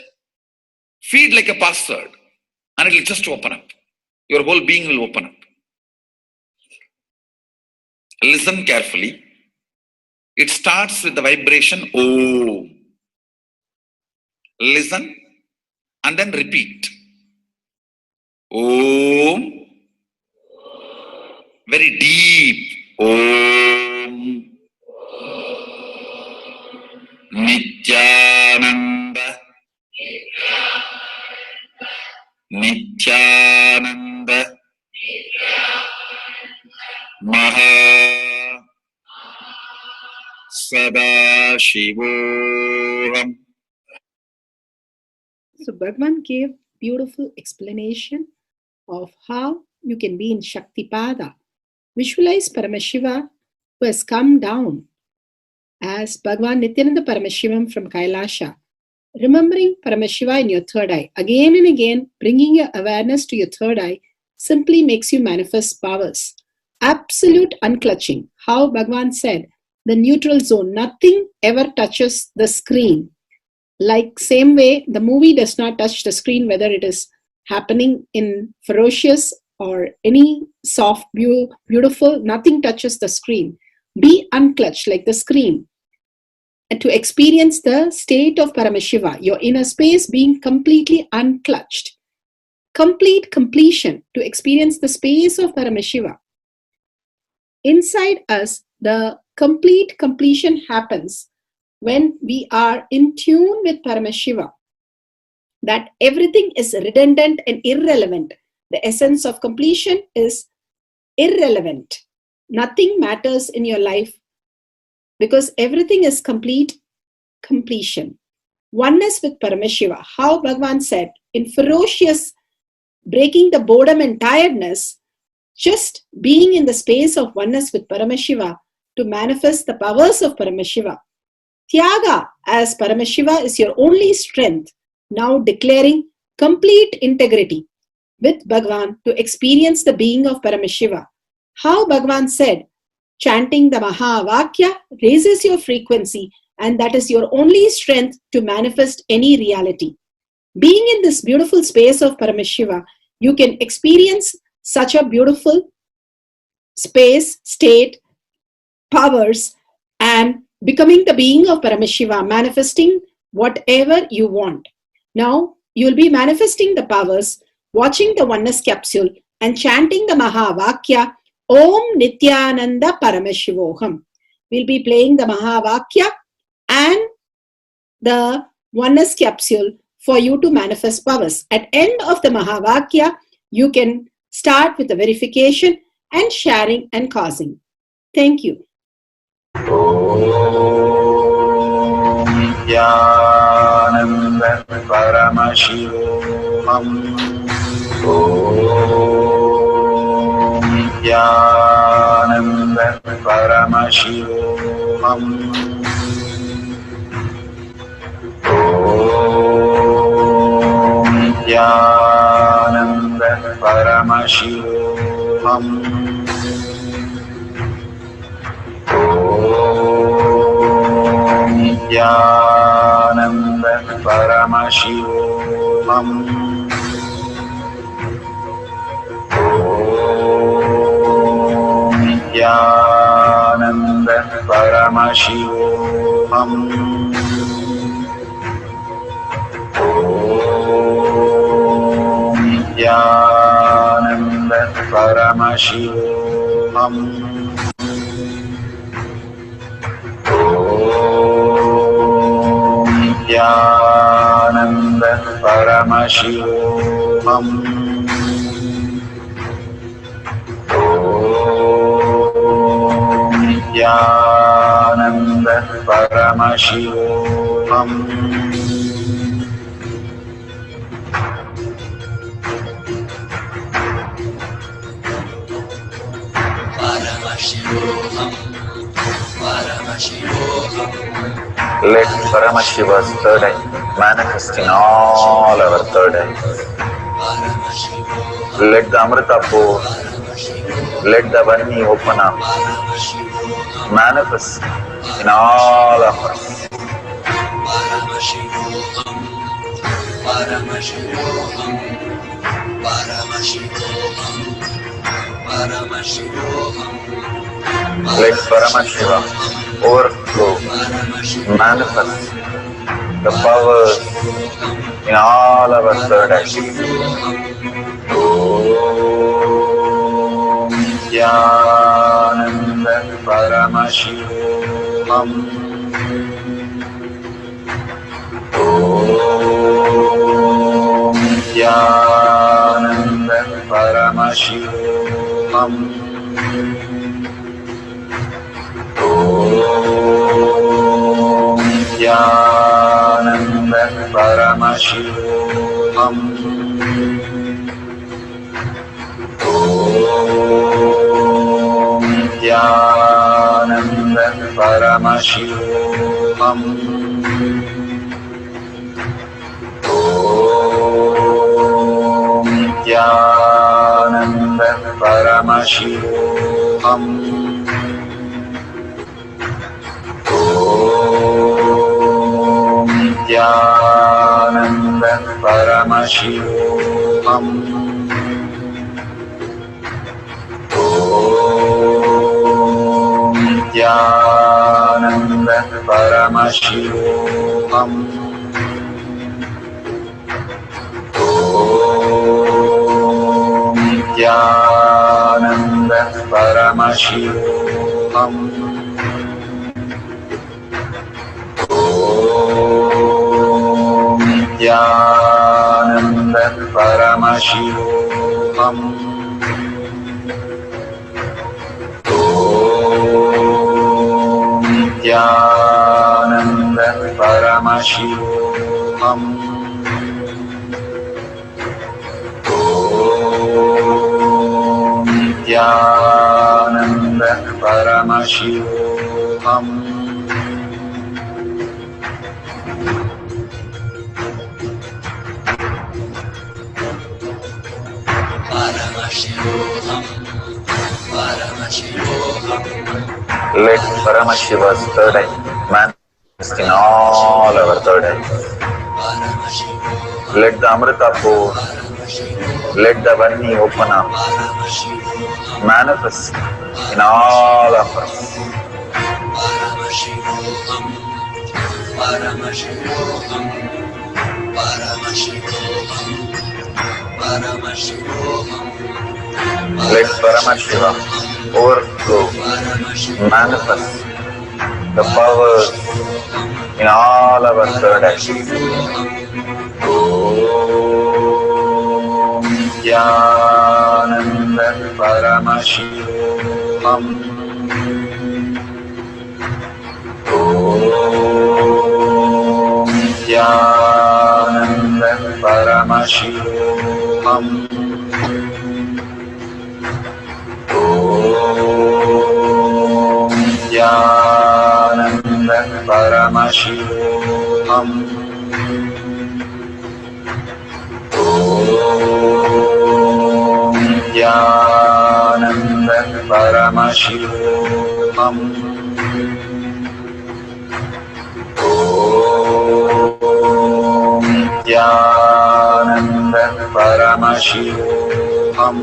feed like a password and it will just open up. Your whole being will open up. Listen carefully. It starts with the vibration Om. Listen and then repeat. Om. Very deep. Om. Nityananda. Nityananda. Maha Sadashivoham. So Bhagavan gave beautiful explanation of how you can be in Shaktipada. Visualize Paramashiva who has come down as Bhagavan Nityananda Paramashivam from Kailasha. Remembering Paramashiva in your third eye, again and again, bringing your awareness to your third eye simply makes you manifest powers. Absolute unclutching. How Bhagavan said, the neutral zone, nothing ever touches the screen. Like same way, the movie does not touch the screen, whether it is happening in ferocious or any soft, beautiful, nothing touches the screen. Be unclutched like the screen. And to experience the state of Paramashiva, your inner space being completely unclutched. Complete completion to experience the space of Paramashiva. Inside us, the complete completion happens when we are in tune with Paramashiva. That everything is redundant and irrelevant. The essence of completion is irrelevant. Nothing matters in your life because everything is complete completion. Oneness with Paramashiva. How Bhagavan said, in ferocious breaking the boredom and tiredness, just being in the space of oneness with Paramashiva to manifest the powers of Paramashiva. Tyaga as Paramashiva is your only strength, now declaring complete integrity with Bhagavan to experience the being of Paramashiva. How Bhagavan said, chanting the Mahavakya raises your frequency and that is your only strength to manifest any reality. Being in this beautiful space of Paramashiva, you can experience such a beautiful space, state, powers, and becoming the being of Paramashiva, manifesting whatever you want. Now, you will be manifesting the powers, watching the oneness capsule, and chanting the Mahavakya, Om Nityananda Paramashivoham. We'll be playing the Mahavakya and the oneness capsule for you to manifest powers. At end of the Mahavakya, you can start with the verification and sharing and causing. Thank you. Om Nityananda Paramashivoham. Om Nityananda Paramashivoham. Om Nityananda Paramashivoham. Om Nityananda Paramashivoham. Om Nityananda Paramashivoham. Om Nityananda Paramashivoham. Om Nityananda Paramashivoham. Om Nityananda Paramashivoham. Let Paramashiva's third eye manifest in all our third eyes. Let the Amrita pour, let the Vani open up, manifest in all of us. Let Paramashiva overflow, manifest the powers in all our third activities. Om Jnananda Paramashivam. Om Jnananda Paramashivam. Om Jnananda Paramashivam. Om Jnananda Paramashivam. Om Jnananda Paramashivam. Om Jnananda Paramashivam. Om Jnananda Paramashivam. Om Jnananda Paramashivam. Om Jnananda Paramashivam. Om Jnananda Paramashivam. Om Jnananda Paramashivam. Let Paramashiva's third eye manifest in all our third eyes. Let the Amrita pour, let the Vani open up, manifest in all of us. Let Paramashiva overflow, manifest the powers in all our third activities. Om Jnananda Paramashivam. Om Jnananda Paramashivam. Om Jnananda Paramashivam. Om Jnananda Paramashivam. Om Jnananda Paramashivam.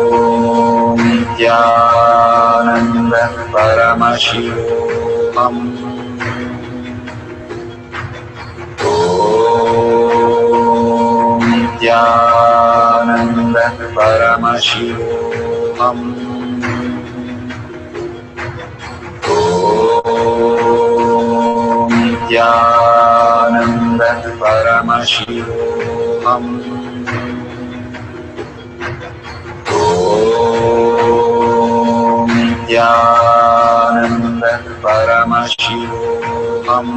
Om Jnananda Paramashivam. Om Jnananda Paramashivam. Om Jnananda Paramashivam. Om Jnananda Paramashivam. Om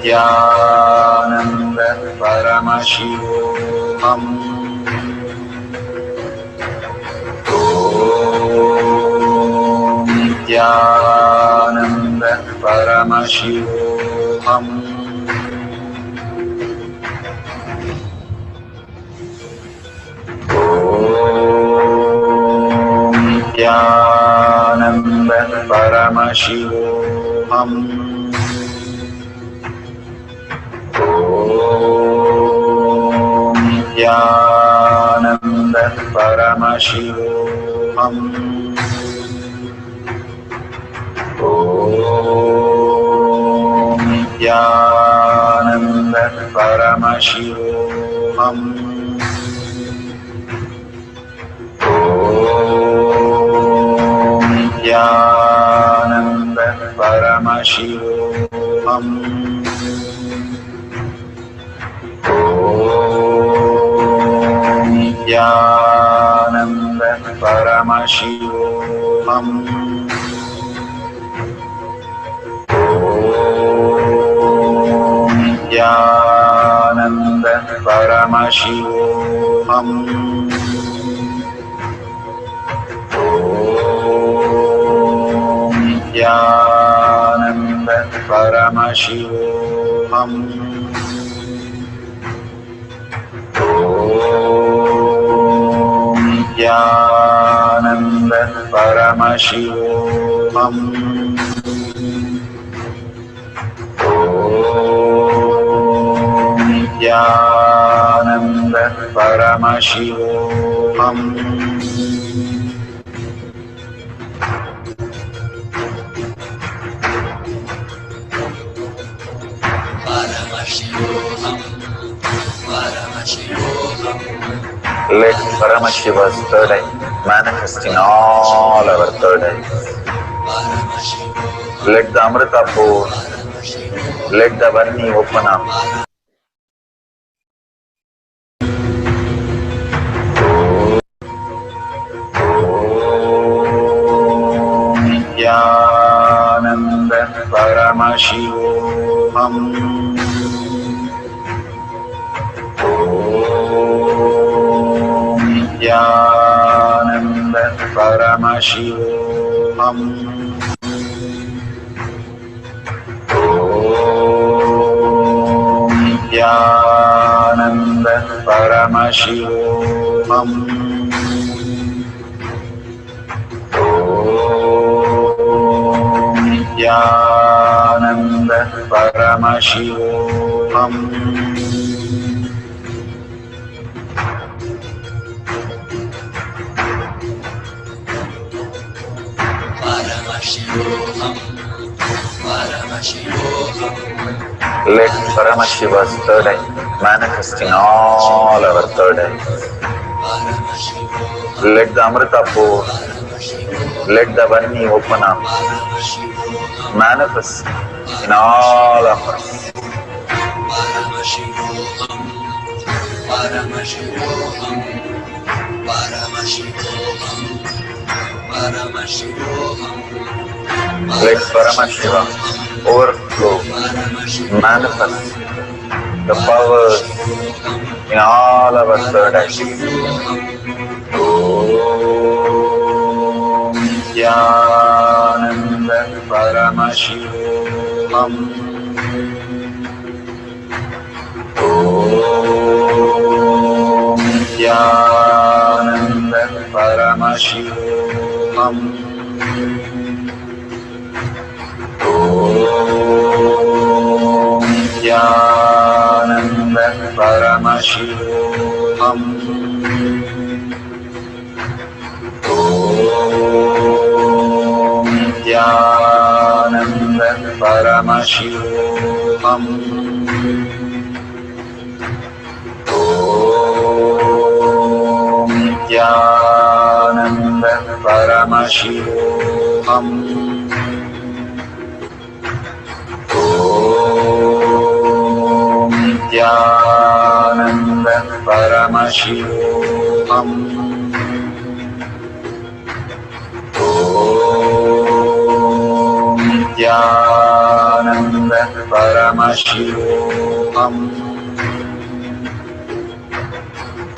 Jnananda Paramashivam. Om Jnananda Paramashivam. Jnananda Paramashivam. Om Jnananda Paramashivoham. Om Nityananda Paramashivoham. Om Nityananda Paramashivoham. Om Nityananda Paramashivoham. Om Nityananda Paramashivoham. Om Nityananda Paramashivoham. Om Nityananda Paramashivoham. Om Nityananda Paramashivoham. Let Paramashiva's third eye manifest in all our third eyes. Let the Amrita pour, let the Varni open up. Om Nityananda Paramashivoham. Om Nityananda Paramashivoham. Om Nityananda Paramashivoham. Om Nityananda Paramashivoham. Let Paramashiva's third eye manifest in all our third eyes. Let the Amrita pour, let the Varni open up, manifest in all of us. Let Paramashiva overflow, manifest the powers in all our third eyes. Om Nityananda Paramashivoham. Om Nityananda Paramashivoham. Om Nityananda Paramashivoham. Om Nityananda Paramashivoham. Om Nityananda Paramashivoham. Om Nityananda Paramashivoham. Om Nityananda Paramashivoham.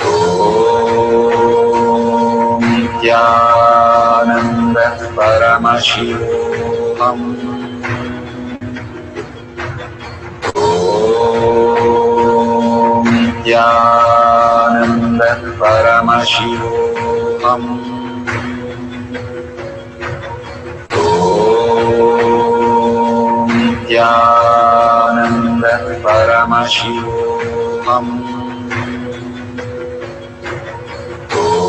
Om Nityananda Paramashivoham. Om Nityananda Paramashivoham. Om Nityananda Paramashivoham. Om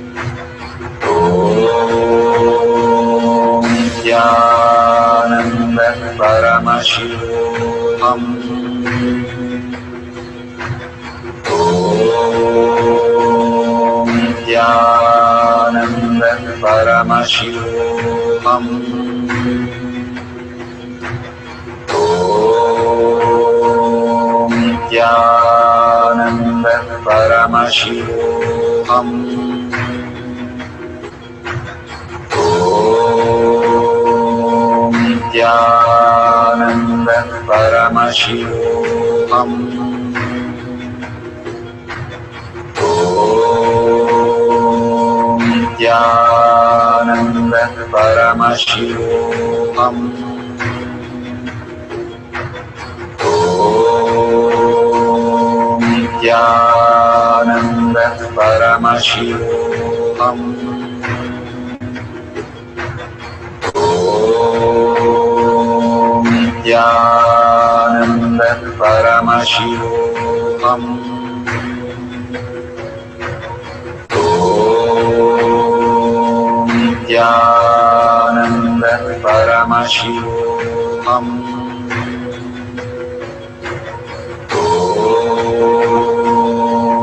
Paramashivoham. Om Nityananda Paramashivoham. Om Nityananda Paramashivoham. Om Nityananda Paramashivoham. Om Nityananda Paramashivoham. Om Nityananda Paramashivoham. Om Nityananda Paramashivoham. Om Nityananda Paramashivoham. Om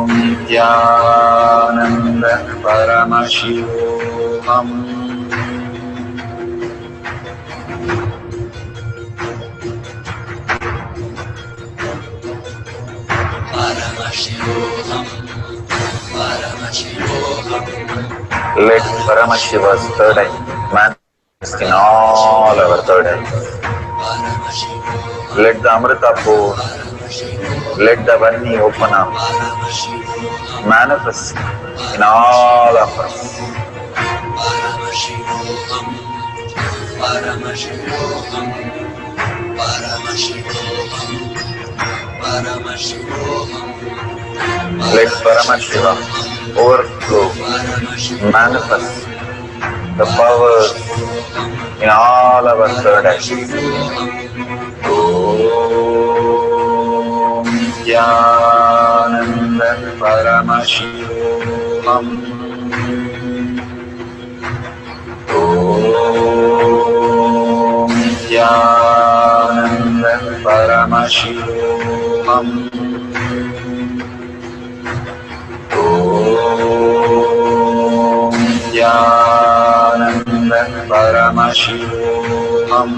Nityananda Paramashivoham. Let Paramashiva's third eye manifest in all our third eyes. Let the Amrita pool, let the Varni open up, manifest in all of us. Let Paramashiva overflow, manifest the powers in all our third eyes. Om Nityananda Paramashivoham. Om Nityananda Paramashivoham. Om Nityananda Paramashivoham. Om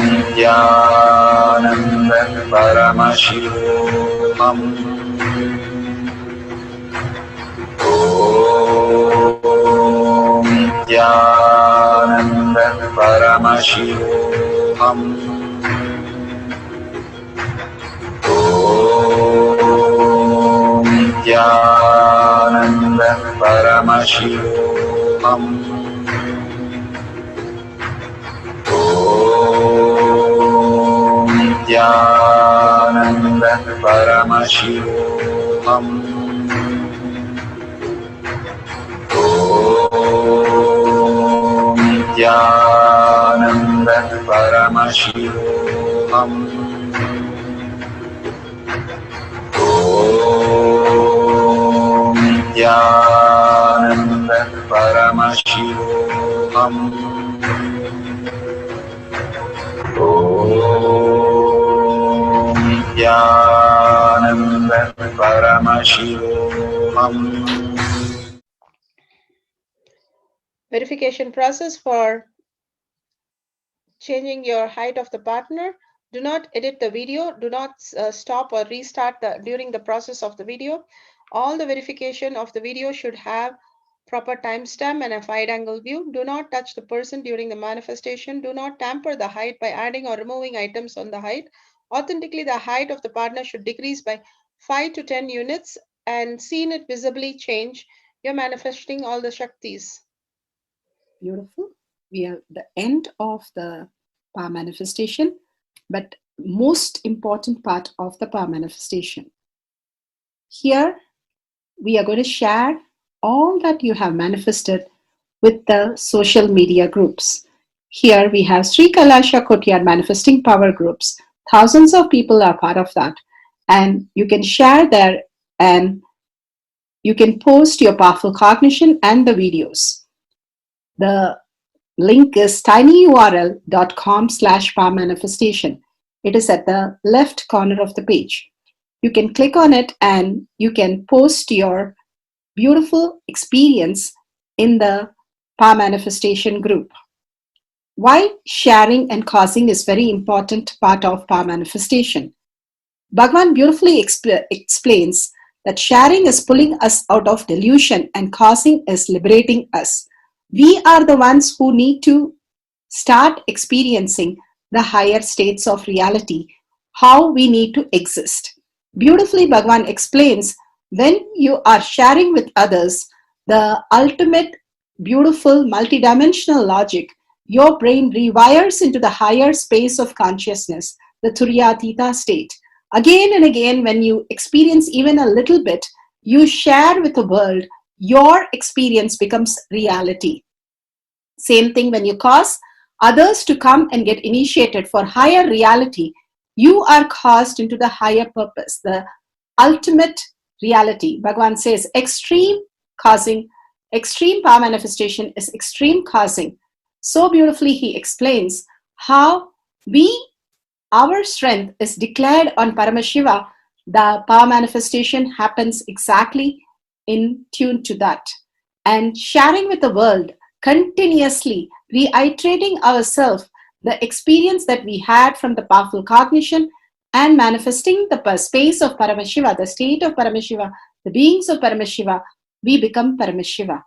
Nityananda Paramashivoham. Om Nityananda Paramashivoham. Om Nityananda Paramashivoham. Om Nityananda Paramashivoham. Om Nityananda Paramashivoham. Om Nityananda Paramashivoham. Om Nityananda Paramashivoham. Verification process for changing your height of the partner. Do not edit the video. Do not stop or restart during the process of the video. All the verification of the video should have proper timestamp and a wide-angle view. Do not touch the person during the manifestation. Do not tamper the height by adding or removing items on the height. Authentically, the height of the partner should decrease by 5 to 10 units and seen it visibly change. You're manifesting all the Shaktis. Beautiful. We are at the end of the power manifestation, but most important part of the power manifestation. Here, we are going to share all that you have manifested with the social media groups. Here we have Sri Kailasha Kotyar Manifesting Power Groups. Thousands of people are part of that. And you can share there and you can post your powerful cognition and the videos. The link is tinyurl.com/power manifestation. It is at the left corner of the page. You can click on it and you can post your beautiful experience in the power manifestation group. Why sharing and causing is very important part of power manifestation. Bhagavan beautifully explains that sharing is pulling us out of delusion and causing is liberating us. We are the ones who need to start experiencing the higher states of reality, how we need to exist. Beautifully, Bhagavan explains when you are sharing with others the ultimate beautiful multidimensional logic, your brain rewires into the higher space of consciousness, the Turyatita state. Again and again, when you experience even a little bit, you share with the world, your experience becomes reality. Same thing when you cause others to come and get initiated for higher reality, you are caused into the higher purpose, the ultimate reality. Bhagavan says extreme causing, extreme power manifestation is extreme causing. So beautifully he explains how our strength is declared on Paramashiva. The power manifestation happens exactly in tune to that. And sharing with the world, continuously reiterating ourselves the experience that we had from the powerful cognition and manifesting the space of Paramashiva, the state of Paramashiva, the beings of Paramashiva, we become Paramashiva.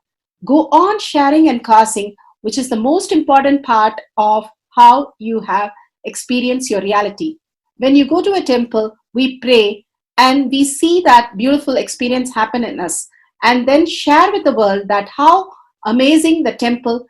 Go on sharing and causing, which is the most important part of how you have experienced your reality. When you go to a temple, we pray and we see that beautiful experience happen in us, and then share with the world that how amazing the temple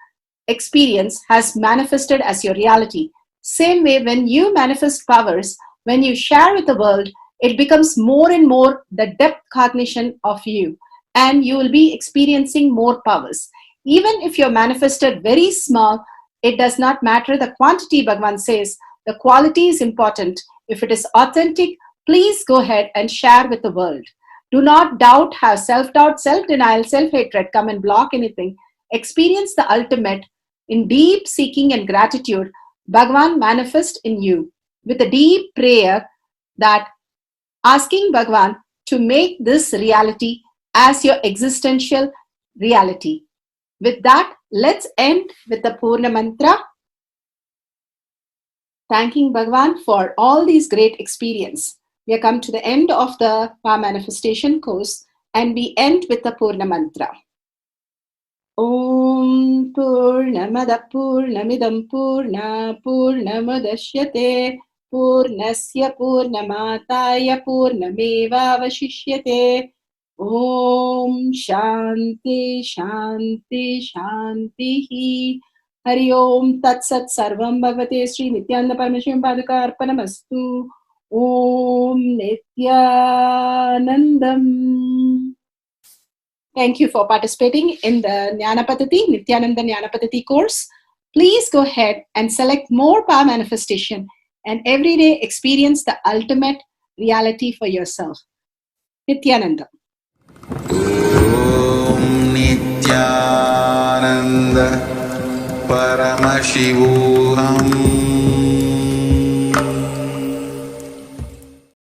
experience has manifested as your reality. Same way, when you manifest powers, when you share with the world, it becomes more and more the depth cognition of you, and you will be experiencing more powers. Even if you're manifested very small, it does not matter the quantity. Bhagavan says the quality is important. If it is authentic, please go ahead and share with the world. Do not doubt, have self-doubt, self-denial, self-hatred come and block anything. Experience the ultimate in deep seeking and gratitude. Bhagavan manifest in you with a deep prayer, that asking Bhagavan to make this reality as your existential reality. With that, let's end with the Purna Mantra, thanking Bhagavan for all these great experience. We have come to the end of the Power Manifestation course, and we end with the Purna Mantra. Om Purnamada Purnamidam Purna Purnamadashyate Purnasya Purnamataya Purnameva Vashishyate. Om Shanti Shanti Shanti. Hari Om Tat Sat Sarvam Bhagavate Sri Nityananda Paramashivam Padaka Arpanamastu. Om Nityanandam. Thank you for participating in the Jnanapatati, Nityananda Jnanapatati course. Please go ahead and select more power manifestation and every day experience the ultimate reality for yourself. Nityananda. Om Nityananda Paramashivoham